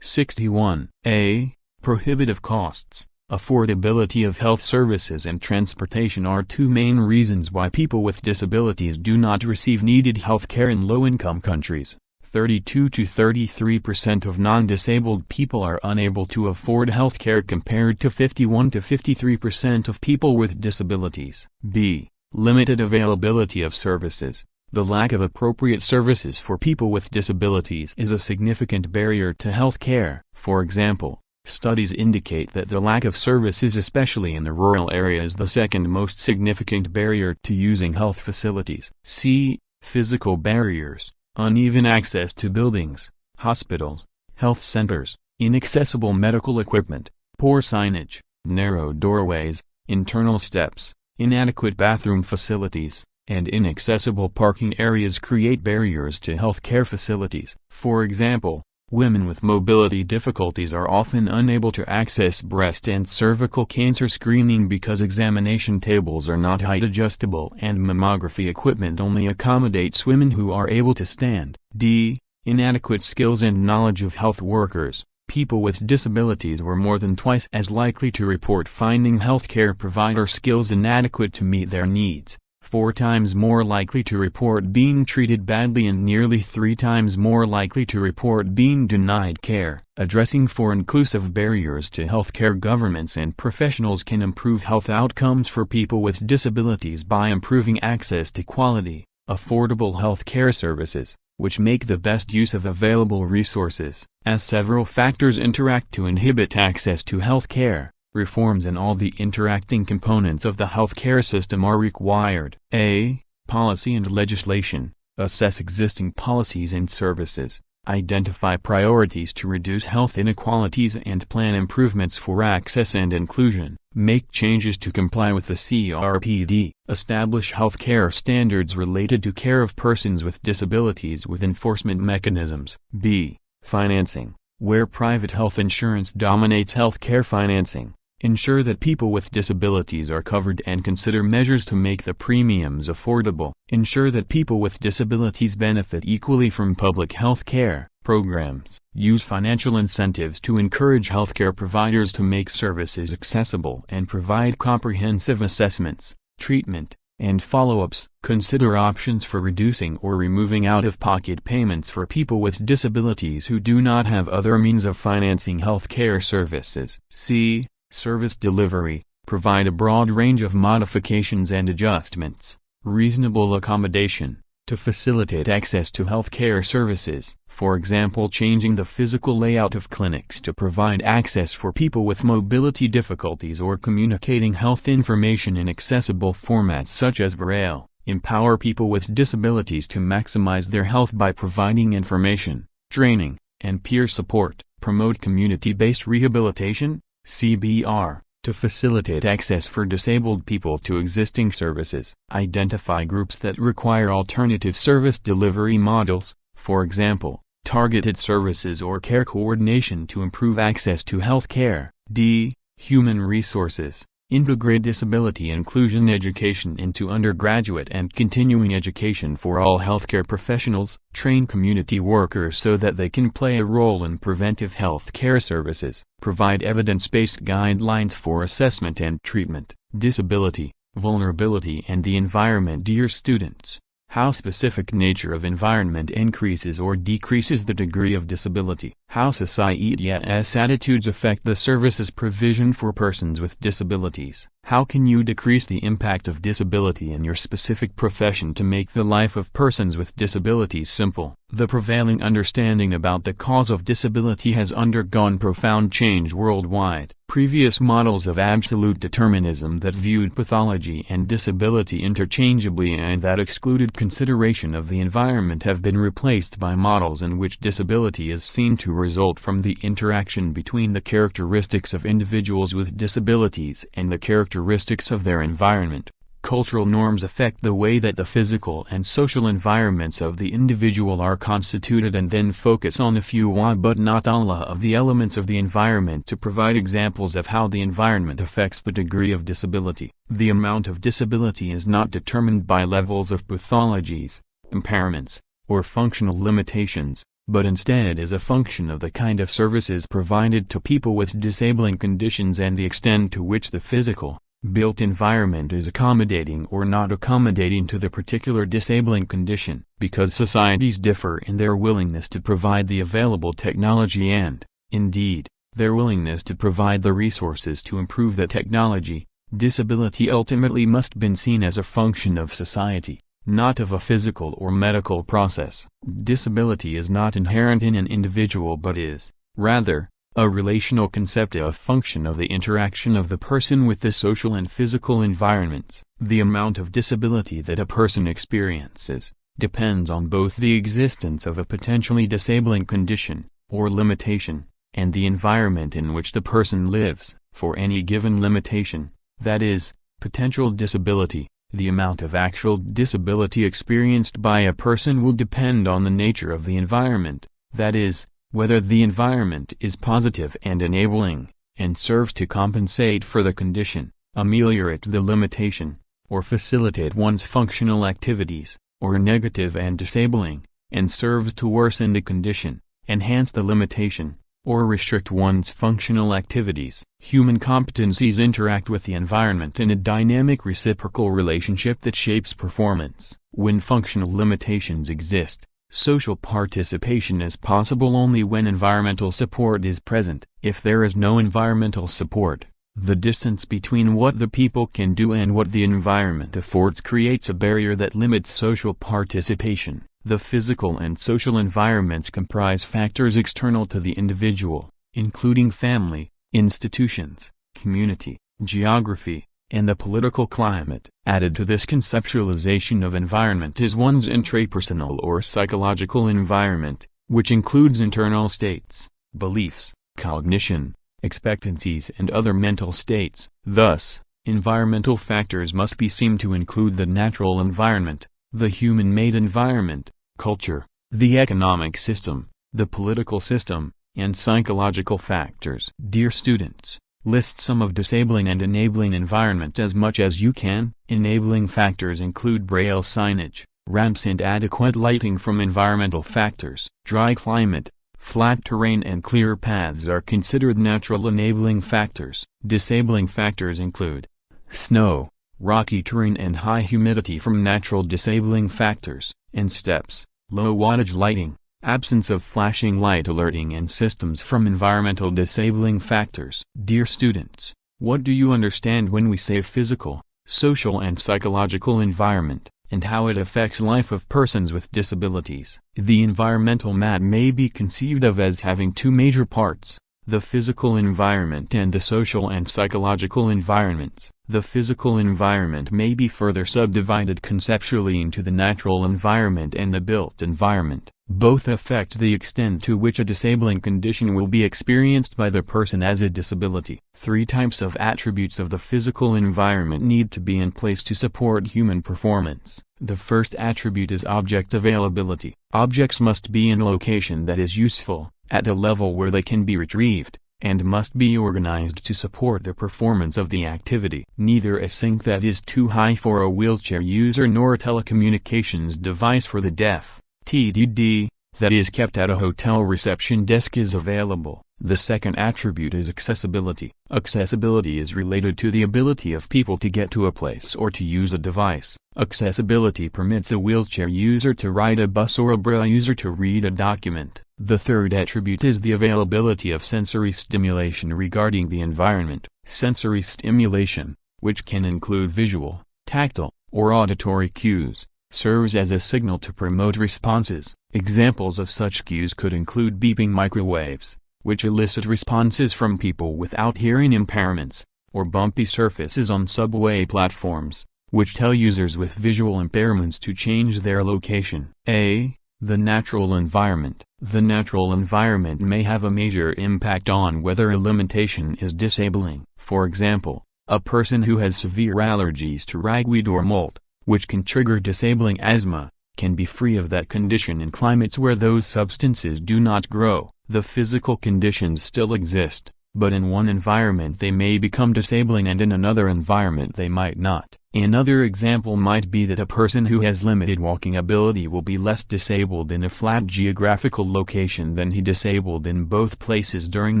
61. A. Prohibitive costs. Affordability of health services and transportation are two main reasons why people with disabilities do not receive needed health care in low-income countries. 32 to 33% of non-disabled people are unable to afford health care compared to 51 to 53% of people with disabilities. B. Limited availability of services. The lack of appropriate services for people with disabilities is a significant barrier to health care. For example, studies indicate that the lack of services, especially in the rural area, is the second most significant barrier to using health facilities. C. Physical barriers. Uneven access to buildings, hospitals, health centers, inaccessible medical equipment, poor signage, narrow doorways, internal steps, inadequate bathroom facilities, and inaccessible parking areas create barriers to healthcare facilities. For example, women with mobility difficulties are often unable to access breast and cervical cancer screening because examination tables are not height adjustable and mammography equipment only accommodates women who are able to stand. D. Inadequate skills and knowledge of health workers. People with disabilities were more than twice as likely to report finding healthcare provider skills inadequate to meet their needs, 4 times more likely to report being treated badly, and nearly 3 times more likely to report being denied care. Addressing for inclusive barriers to healthcare. Governments and professionals can improve health outcomes for people with disabilities by improving access to quality, affordable healthcare services, which make the best use of available resources. As several factors interact to inhibit access to healthcare, reforms in all the interacting components of the healthcare system are required. A. Policy and legislation. Assess existing policies and services. Identify priorities to reduce health inequalities and plan improvements for access and inclusion. Make changes to comply with the CRPD. Establish healthcare standards related to care of persons with disabilities with enforcement mechanisms. B. Financing. Where private health insurance dominates healthcare financing, ensure that people with disabilities are covered and consider measures to make the premiums affordable. Ensure that people with disabilities benefit equally from public health care programs. Use financial incentives to encourage healthcare providers to make services accessible and provide comprehensive assessments, treatment, and follow-ups. Consider options for reducing or removing out-of-pocket payments for people with disabilities who do not have other means of financing healthcare services. C. Service delivery. Provide a broad range of modifications and adjustments, reasonable accommodation, to facilitate access to healthcare services. For example, changing the physical layout of clinics to provide access for people with mobility difficulties, or communicating health information in accessible formats such as Braille. Empower people with disabilities to maximize their health by providing information, training, and peer support. Promote community-based rehabilitation, CBR, to facilitate access for disabled people to existing services. Identify groups that require alternative service delivery models, for example, targeted services or care coordination to improve access to health care. D. Human resources. Integrate disability inclusion education into undergraduate and continuing education for all healthcare professionals. Train community workers so that they can play a role in preventive health care services. Provide evidence-based guidelines for assessment and treatment. Disability, vulnerability and the environment. Dear students, How specific nature of environment increases or decreases the degree of disability. How society's attitudes affect the services provision for persons with disabilities. How can you decrease the impact of disability in your specific profession to make the life of persons with disabilities simple? The prevailing understanding about the cause of disability has undergone profound change worldwide. Previous models of absolute determinism that viewed pathology and disability interchangeably and that excluded consideration of the environment have been replaced by models in which disability is seen to result from the interaction between the characteristics of individuals with disabilities and the characteristics of their environment. Cultural norms affect the way that the physical and social environments of the individual are constituted and then focus on the few but not all of the elements of the environment to provide examples of how the environment affects the degree of disability. The amount of disability is not determined by levels of pathologies, impairments, or functional limitations, but instead is a function of the kind of services provided to people with disabling conditions and the extent to which the physical, built environment is accommodating or not accommodating to the particular disabling condition. Because societies differ in their willingness to provide the available technology and, indeed, their willingness to provide the resources to improve the technology, disability ultimately must be seen as a function of society, not of a physical or medical process. Disability is not inherent in an individual but is, rather, a relational concept of function of the interaction of the person with the social and physical environments. The amount of disability that a person experiences depends on both the existence of a potentially disabling condition, or limitation, and the environment in which the person lives. For any given limitation, that is, potential disability, the amount of actual disability experienced by a person will depend on the nature of the environment, that is, whether the environment is positive and enabling, and serves to compensate for the condition, ameliorate the limitation, or facilitate one's functional activities, or negative and disabling, and serves to worsen the condition, enhance the limitation, or restrict one's functional activities. Human competencies interact with the environment in a dynamic reciprocal relationship that shapes performance. When functional limitations exist, social participation is possible only when environmental support is present. If there is no environmental support, the distance between what the people can do and what the environment affords creates a barrier that limits social participation. The physical and social environments comprise factors external to the individual, including family, institutions, community, geography, and the political climate. Added to this conceptualization of environment is one's intrapersonal or psychological environment, which includes internal states, beliefs, cognition, expectancies and other mental states. Thus, environmental factors must be seen to include the natural environment, the human-made environment, culture, the economic system, the political system, and psychological factors. Dear students, list some of disabling and enabling environment as much as you can. Enabling factors include braille signage, ramps and adequate lighting. From environmental factors, dry climate, flat terrain and clear paths are considered natural enabling factors. Disabling factors include snow, rocky terrain and high humidity. From natural disabling factors, and steps, low wattage lighting, absence of flashing light alerting and systems. From environmental disabling factors. Dear students, what do you understand when we say physical, social and psychological environment, and how it affects life of persons with disabilities? The environmental mat may be conceived of as having two major parts: the physical environment and the social and psychological environments. The physical environment may be further subdivided conceptually into the natural environment and the built environment. Both affect the extent to which a disabling condition will be experienced by the person as a disability. Three types of attributes of the physical environment need to be in place to support human performance. The first attribute is object availability. Objects must be in a location that is useful, at a level where they can be retrieved, and must be organized to support the performance of the activity. Neither a sink that is too high for a wheelchair user nor a telecommunications device for the deaf, TDD, that is kept at a hotel reception desk is available. The second attribute is accessibility. Accessibility is related to the ability of people to get to a place or to use a device. Accessibility permits a wheelchair user to ride a bus or a braille user to read a document. The third attribute is the availability of sensory stimulation regarding the environment. Sensory stimulation, which can include visual, tactile, or auditory cues, serves as a signal to promote responses. Examples of such cues could include beeping microwaves, which elicit responses from people without hearing impairments, or bumpy surfaces on subway platforms, which tell users with visual impairments to change their location. The natural environment. The natural environment may have a major impact on whether a limitation is disabling. For example, a person who has severe allergies to ragweed or mold, which can trigger disabling asthma, can be free of that condition in climates where those substances do not grow. The physical conditions still exist, but in one environment they may become disabling and in another environment they might not. Another example might be that a person who has limited walking ability will be less disabled in a flat geographical location than he disabled in both places during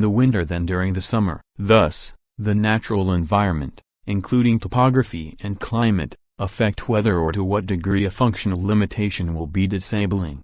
the winter than during the summer. Thus, the natural environment, including topography and climate, affect whether or to what degree a functional limitation will be disabling.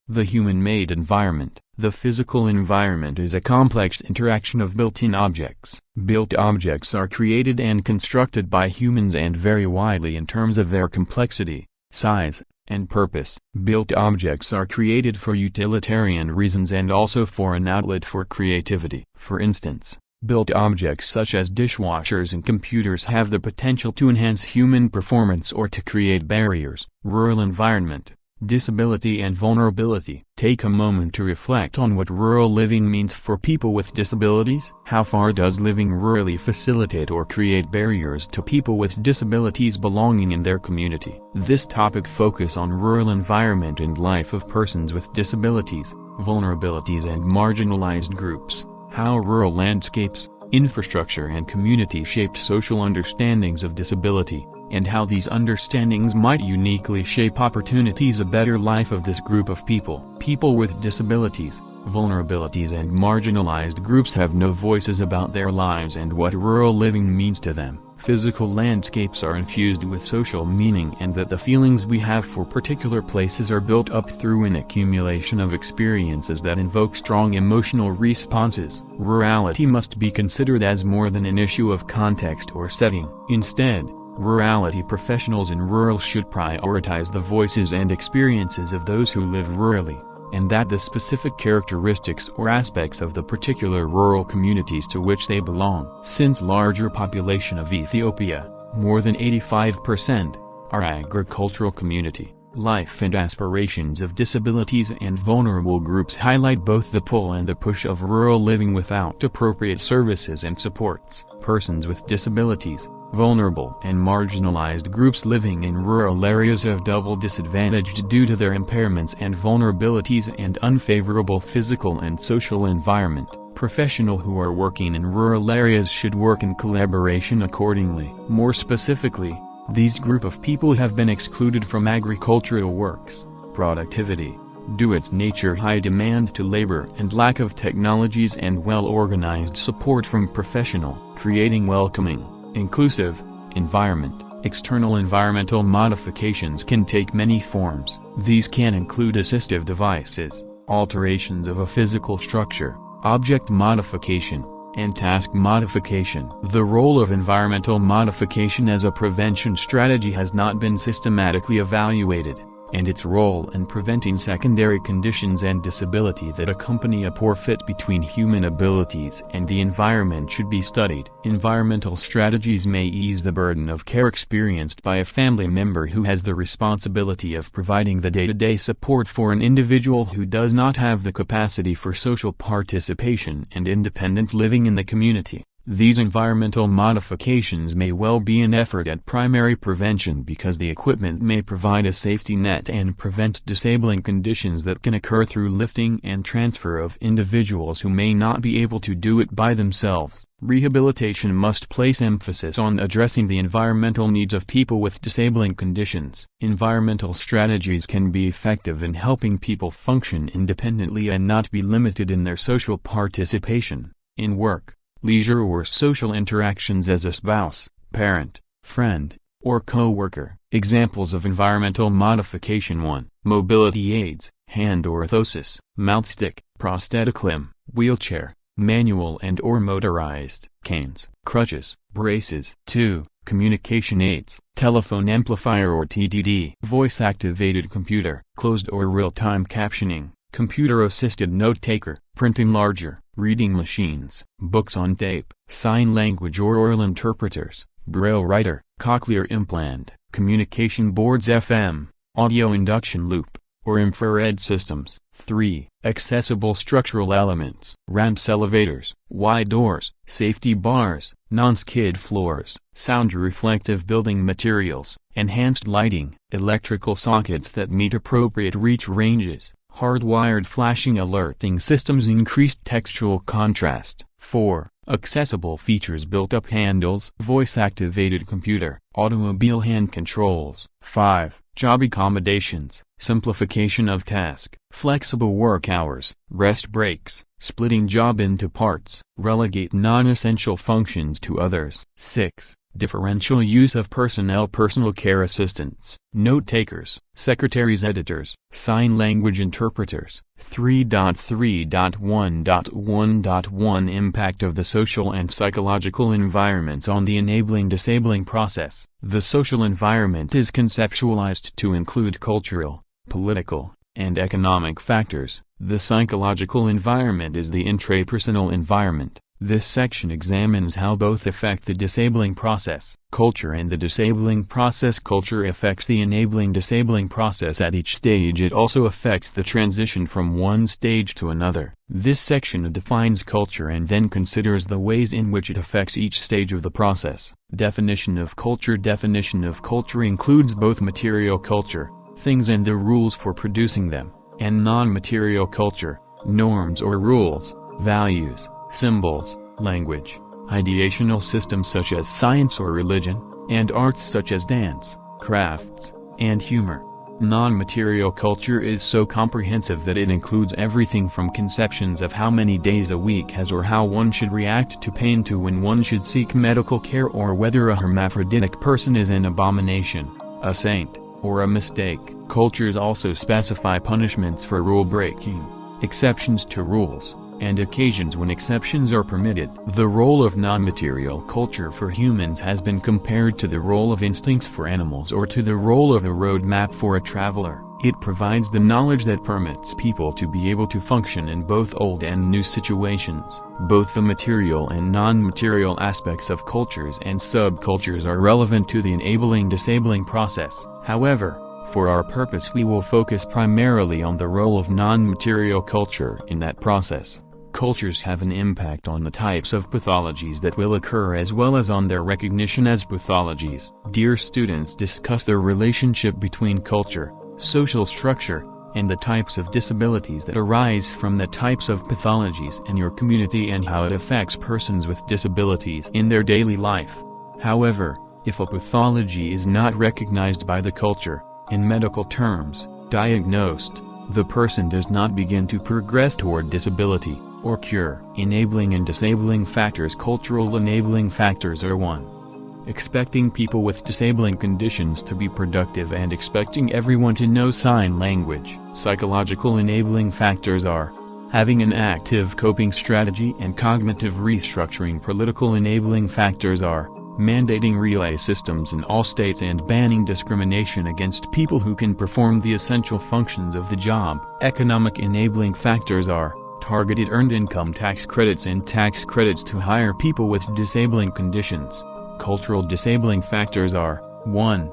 The human-made environment. The physical environment is a complex interaction of built-in objects. Built objects are created and constructed by humans and vary widely in terms of their complexity, size, and purpose. Built objects are created for utilitarian reasons and also for an outlet for creativity. For instance, built objects such as dishwashers and computers have the potential to enhance human performance or to create barriers. Rural environment. Disability and vulnerability. Take a moment to reflect on what rural living means for people with disabilities. How far does living rurally facilitate or create barriers to people with disabilities belonging in their community? This topic focuses on rural environment and life of persons with disabilities, vulnerabilities and marginalized groups. How rural landscapes, infrastructure and community shaped social understandings of disability, and how these understandings might uniquely shape opportunities a better life of this group of people. People with disabilities, vulnerabilities and marginalized groups have no voices about their lives and what rural living means to them. Physical landscapes are infused with social meaning and that the feelings we have for particular places are built up through an accumulation of experiences that invoke strong emotional responses. Rurality must be considered as more than an issue of context or setting. Instead, rurality professionals in rural should prioritize the voices and experiences of those who live rurally, and that the specific characteristics or aspects of the particular rural communities to which they belong. Since larger population of Ethiopia, more than 85%, are agricultural community, life and aspirations of disabilities and vulnerable groups highlight both the pull and the push of rural living without appropriate services and supports. Persons with disabilities, vulnerable and marginalized groups living in rural areas have double disadvantaged due to their impairments and vulnerabilities and unfavorable physical and social environment. Professionals who are working in rural areas should work in collaboration accordingly. More specifically, these group of people have been excluded from agricultural works. Productivity, due its nature high demand to labor and lack of technologies and well-organized support from professional, creating welcoming, inclusive environment. External environmental modifications can take many forms. These can include assistive devices, alterations of a physical structure, object modification, and task modification. The role of environmental modification as a prevention strategy has not been systematically evaluated, and its role in preventing secondary conditions and disability that accompany a poor fit between human abilities and the environment should be studied. Environmental strategies may ease the burden of care experienced by a family member who has the responsibility of providing the day-to-day support for an individual who does not have the capacity for social participation and independent living in the community. These environmental modifications may well be an effort at primary prevention because the equipment may provide a safety net and prevent disabling conditions that can occur through lifting and transfer of individuals who may not be able to do it by themselves. Rehabilitation must place emphasis on addressing the environmental needs of people with disabling conditions. Environmental strategies can be effective in helping people function independently and not be limited in their social participation, in work, leisure or social interactions as a spouse, parent, friend, or co-worker. Examples of environmental modification: 1. Mobility aids, hand orthosis, mouth stick, prosthetic limb, wheelchair, manual and or motorized, canes, crutches, braces. 2. Communication aids, telephone amplifier or TDD, voice-activated computer, closed or real-time captioning, computer-assisted note-taker, print enlarger, reading machines, books on tape, sign language or oral interpreters, braille writer, cochlear implant, communication boards, FM, audio induction loop, or infrared systems. 3. Accessible structural elements, ramps, elevators, wide doors, safety bars, non-skid floors, sound-reflective building materials, enhanced lighting, electrical sockets that meet appropriate reach ranges, hardwired flashing alerting systems, increased textual contrast. 4. Accessible features, built-up handles, voice-activated computer, automobile hand controls. 5. Job accommodations, simplification of task, flexible work hours, rest breaks, splitting job into parts, relegate non-essential functions to others. 6. Differential use of personnel, personal care assistants, note-takers, secretaries, editors, sign language interpreters. 3.3.1.1.1 Impact of the social and psychological environments on the enabling disabling process. The social environment is conceptualized to include cultural, political, and economic factors. The psychological environment is the intrapersonal environment. This section examines how both affect the disabling process. Culture and the disabling process. Culture affects the enabling disabling process at each stage. It also affects the transition from one stage to another. This section defines culture and then considers the ways in which it affects each stage of the process. Definition of culture. Definition of culture includes both material culture, things and the rules for producing them, and non-material culture, norms or rules, values, symbols, language, ideational systems such as science or religion, and arts such as dance, crafts, and humor. Non-material culture is so comprehensive that it includes everything from conceptions of how many days a week has or how one should react to pain to when one should seek medical care or whether a hermaphroditic person is an abomination, a saint, or a mistake. Cultures also specify punishments for rule breaking, exceptions to rules, and occasions when exceptions are permitted. The role of non-material culture for humans has been compared to the role of instincts for animals or to the role of a road map for a traveler. It provides the knowledge that permits people to be able to function in both old and new situations. Both the material and non-material aspects of cultures and subcultures are relevant to the enabling disabling process. However, for our purpose we will focus primarily on the role of non-material culture in that process. Cultures have an impact on the types of pathologies that will occur as well as on their recognition as pathologies. Dear students, discuss the relationship between culture, social structure, and the types of disabilities that arise from the types of pathologies in your community and how it affects persons with disabilities in their daily life. However, if a pathology is not recognized by the culture, in medical terms, diagnosed, the person does not begin to progress toward disability, or cure. Enabling and disabling factors. Cultural enabling factors are 1. Expecting people with disabling conditions to be productive and expecting everyone to know sign language. Psychological enabling factors are having an active coping strategy and cognitive restructuring. Political enabling factors are mandating relay systems in all states and banning discrimination against people who can perform the essential functions of the job. Economic enabling factors are targeted earned income tax credits and tax credits to hire people with disabling conditions. Cultural disabling factors are 1.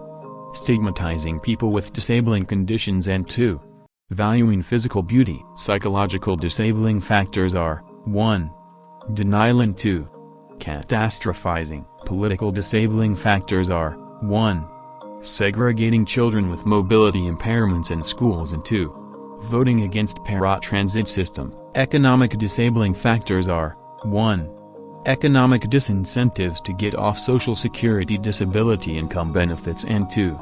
Stigmatizing people with disabling conditions and 2. Valuing physical beauty. Psychological disabling factors are 1. Denial and 2. Catastrophizing. Political disabling factors are 1. Segregating children with mobility impairments in schools, and 2. Voting against paratransit system. Economic disabling factors are 1. Economic disincentives to get off Social Security disability income benefits, and 2.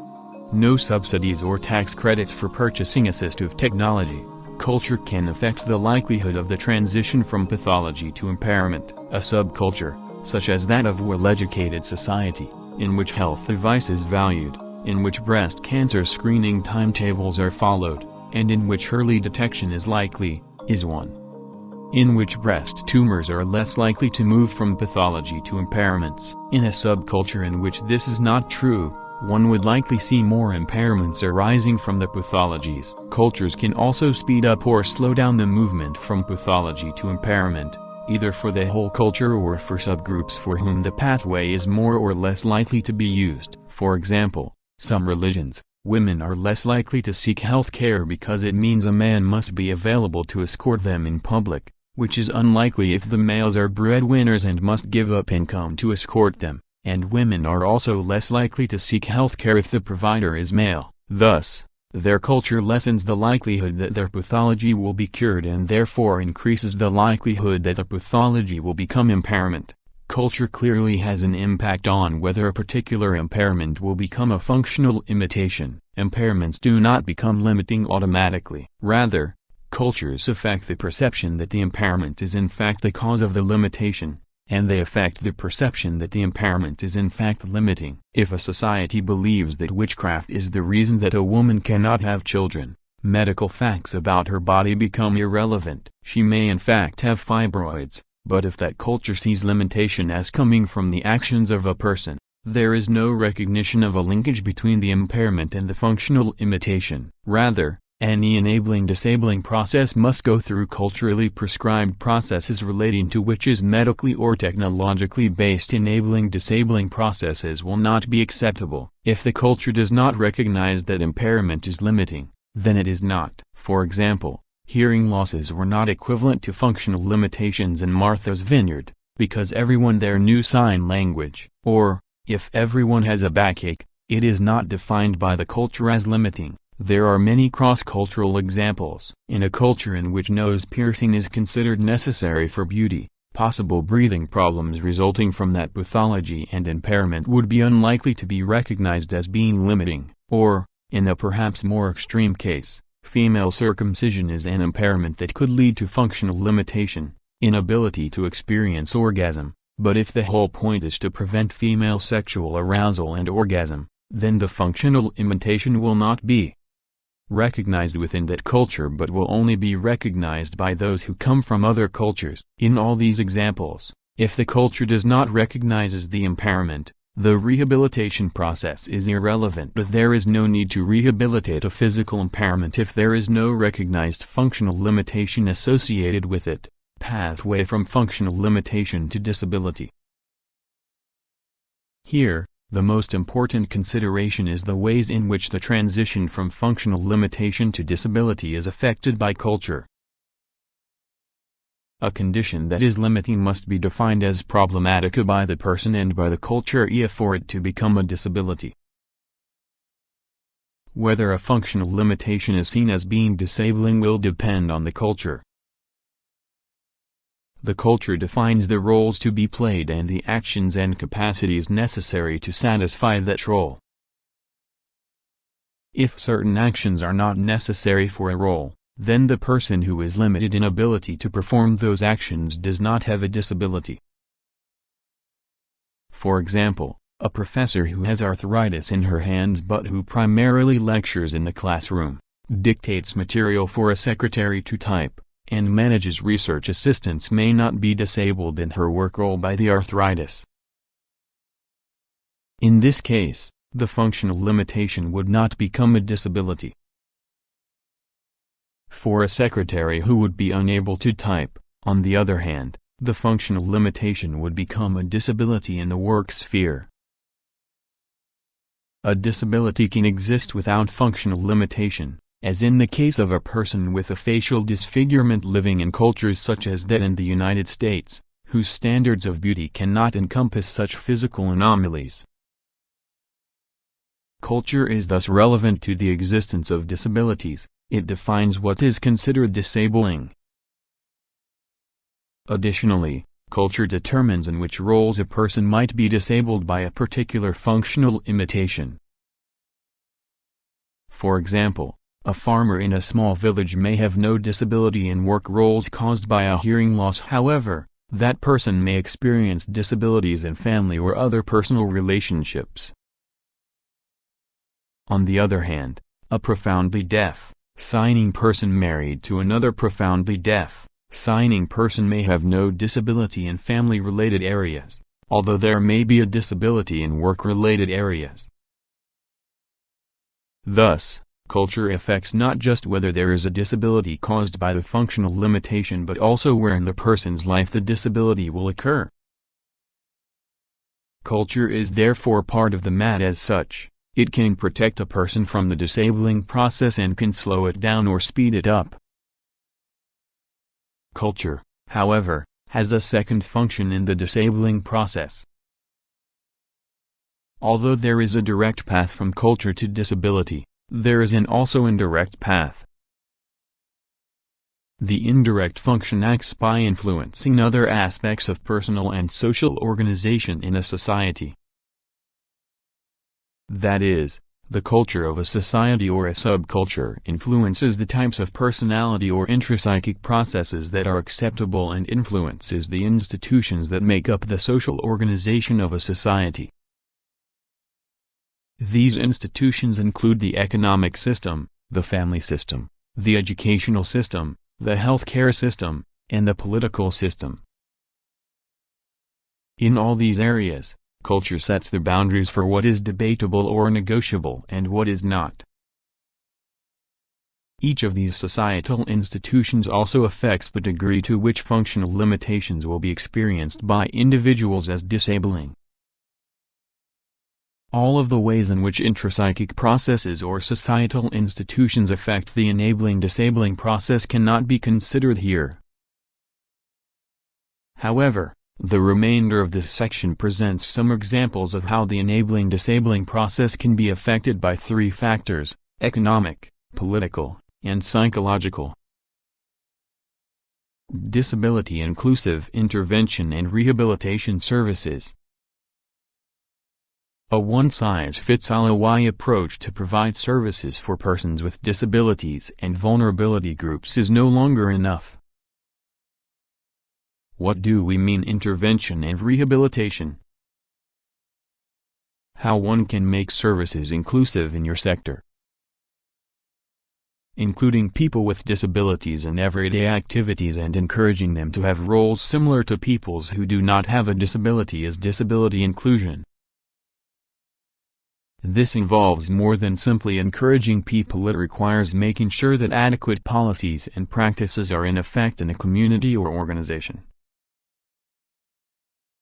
No subsidies or tax credits for purchasing assistive technology. Culture can affect the likelihood of the transition from pathology to impairment. A subculture, such as that of a well-educated society, in which health advice is valued, in which breast cancer screening timetables are followed, and in which early detection is likely, is one in which breast tumors are less likely to move from pathology to impairments. In a subculture in which this is not true, one would likely see more impairments arising from the pathologies. Cultures can also speed up or slow down the movement from pathology to impairment, either for the whole culture or for subgroups for whom the pathway is more or less likely to be used. For example, some religions, women are less likely to seek health care because it means a man must be available to escort them in public, which is unlikely if the males are breadwinners and must give up income to escort them, and women are also less likely to seek health care if the provider is male. Thus, their culture lessens the likelihood that their pathology will be cured and therefore increases the likelihood that the pathology will become impairment. Culture clearly has an impact on whether a particular impairment will become a functional limitation. Impairments do not become limiting automatically. Rather, cultures affect the perception that the impairment is in fact the cause of the limitation, and they affect the perception that the impairment is in fact limiting. If a society believes that witchcraft is the reason that a woman cannot have children, medical facts about her body become irrelevant. She may in fact have fibroids, but if that culture sees limitation as coming from the actions of a person, there is no recognition of a linkage between the impairment and the functional limitation. Rather, any enabling disabling process must go through culturally prescribed processes relating to which is medically or technologically based. Enabling disabling processes will not be acceptable. If the culture does not recognize that impairment is limiting, then it is not. For example, hearing losses were not equivalent to functional limitations in Martha's Vineyard, because everyone there knew sign language. Or, if everyone has a backache, it is not defined by the culture as limiting. There are many cross-cultural examples. In a culture in which nose piercing is considered necessary for beauty, possible breathing problems resulting from that pathology and impairment would be unlikely to be recognized as being limiting. Or, in a perhaps more extreme case, female circumcision is an impairment that could lead to functional limitation, inability to experience orgasm. But if the whole point is to prevent female sexual arousal and orgasm, then the functional limitation will not be recognized within that culture but will only be recognized by those who come from other cultures. In all these examples, if the culture does not recognize the impairment, the rehabilitation process is irrelevant. But there is no need to rehabilitate a physical impairment if there is no recognized functional limitation associated with it. Pathway from functional limitation to disability. Here, the most important consideration is the ways in which the transition from functional limitation to disability is affected by culture. A condition that is limiting must be defined as problematic by the person and by the culture for it to become a disability. Whether a functional limitation is seen as being disabling will depend on the culture. The culture defines the roles to be played and the actions and capacities necessary to satisfy that role. If certain actions are not necessary for a role, then the person who is limited in ability to perform those actions does not have a disability. For example, a professor who has arthritis in her hands but who primarily lectures in the classroom, dictates material for a secretary to type, and manages research assistants may not be disabled in her work role by the arthritis. In this case, the functional limitation would not become a disability. For a secretary who would be unable to type, on the other hand, the functional limitation would become a disability in the work sphere. A disability can exist without functional limitation, as in the case of a person with a facial disfigurement living in cultures such as that in the United States, whose standards of beauty cannot encompass such physical anomalies. Culture is thus relevant to the existence of disabilities. It defines what is considered disabling. Additionally, culture determines in which roles a person might be disabled by a particular functional limitation. For example, a farmer in a small village may have no disability in work roles caused by a hearing loss. However, that person may experience disabilities in family or other personal relationships. On the other hand, a profoundly deaf, signing person married to another profoundly deaf, signing person may have no disability in family-related areas, although there may be a disability in work-related areas. Thus, culture affects not just whether there is a disability caused by the functional limitation but also where in the person's life the disability will occur. Culture is therefore part of the mat as such. It can protect a person from the disabling process and can slow it down or speed it up. Culture, however, has a second function in the disabling process. Although there is a direct path from culture to disability, there is an also indirect path. The indirect function acts by influencing other aspects of personal and social organization in a society. That is, the culture of a society or a subculture influences the types of personality or intrapsychic processes that are acceptable and influences the institutions that make up the social organization of a society. These institutions include the economic system, the family system, the educational system, the healthcare system, and the political system. In all these areas, culture sets the boundaries for what is debatable or negotiable and what is not. Each of these societal institutions also affects the degree to which functional limitations will be experienced by individuals as disabling. All of the ways in which intrapsychic processes or societal institutions affect the enabling-disabling process cannot be considered here. However, the remainder of this section presents some examples of how the enabling-disabling process can be affected by three factors: economic, political, and psychological. Disability inclusive intervention and rehabilitation services. A one-size-fits-all approach to provide services for persons with disabilities and vulnerability groups is no longer enough. What do we mean intervention and rehabilitation? How one can make services inclusive in your sector. Including people with disabilities in everyday activities and encouraging them to have roles similar to peoples who do not have a disability is disability inclusion. This involves more than simply encouraging people. It requires making sure that adequate policies and practices are in effect in a community or organization.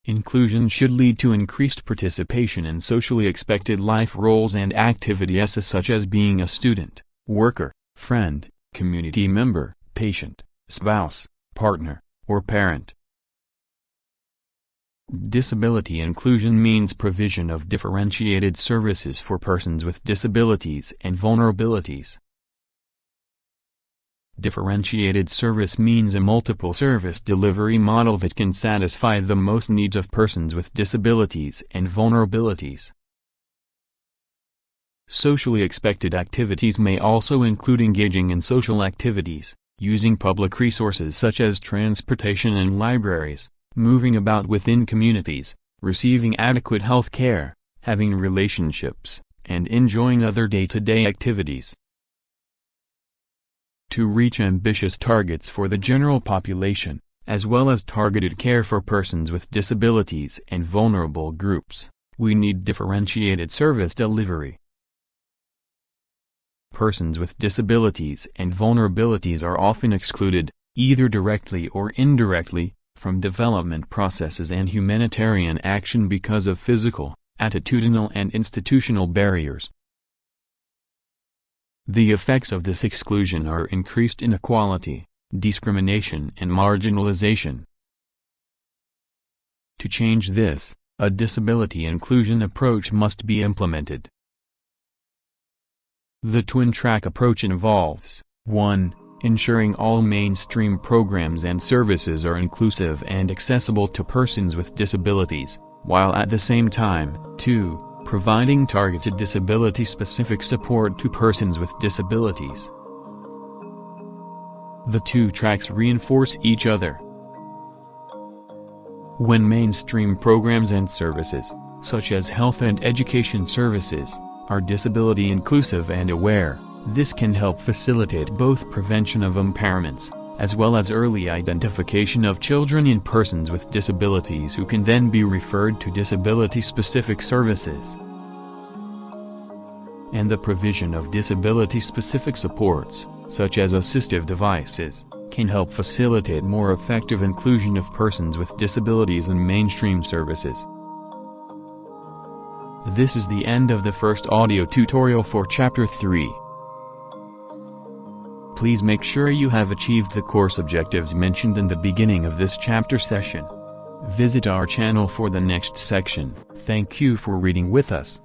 Inclusion should lead to increased participation in socially expected life roles and activities such as being a student, worker, friend, community member, patient, spouse, partner, or parent. Disability inclusion means provision of differentiated services for persons with disabilities and vulnerabilities. Differentiated service means a multiple service delivery model that can satisfy the most needs of persons with disabilities and vulnerabilities. Socially expected activities may also include engaging in social activities, using public resources such as transportation and libraries, moving about within communities, receiving adequate health care, having relationships, and enjoying other day-to-day activities. To reach ambitious targets for the general population, as well as targeted care for persons with disabilities and vulnerable groups, we need differentiated service delivery. Persons with disabilities and vulnerabilities are often excluded, either directly or indirectly, from development processes and humanitarian action because of physical, attitudinal and institutional barriers. The effects of this exclusion are increased inequality, discrimination and marginalization. To change this, a disability inclusion approach must be implemented. The twin-track approach involves 1. Ensuring all mainstream programs and services are inclusive and accessible to persons with disabilities, while at the same time, 2. Providing targeted disability-specific support to persons with disabilities. The two tracks reinforce each other. When mainstream programs and services, such as health and education services, are disability inclusive and aware, this can help facilitate both prevention of impairments, as well as early identification of children and persons with disabilities who can then be referred to disability-specific services. And the provision of disability-specific supports, such as assistive devices, can help facilitate more effective inclusion of persons with disabilities in mainstream services. This is the end of the first audio tutorial for Chapter 3. Please make sure you have achieved the course objectives mentioned in the beginning of this chapter session. Visit our channel for the next section. Thank you for reading with us.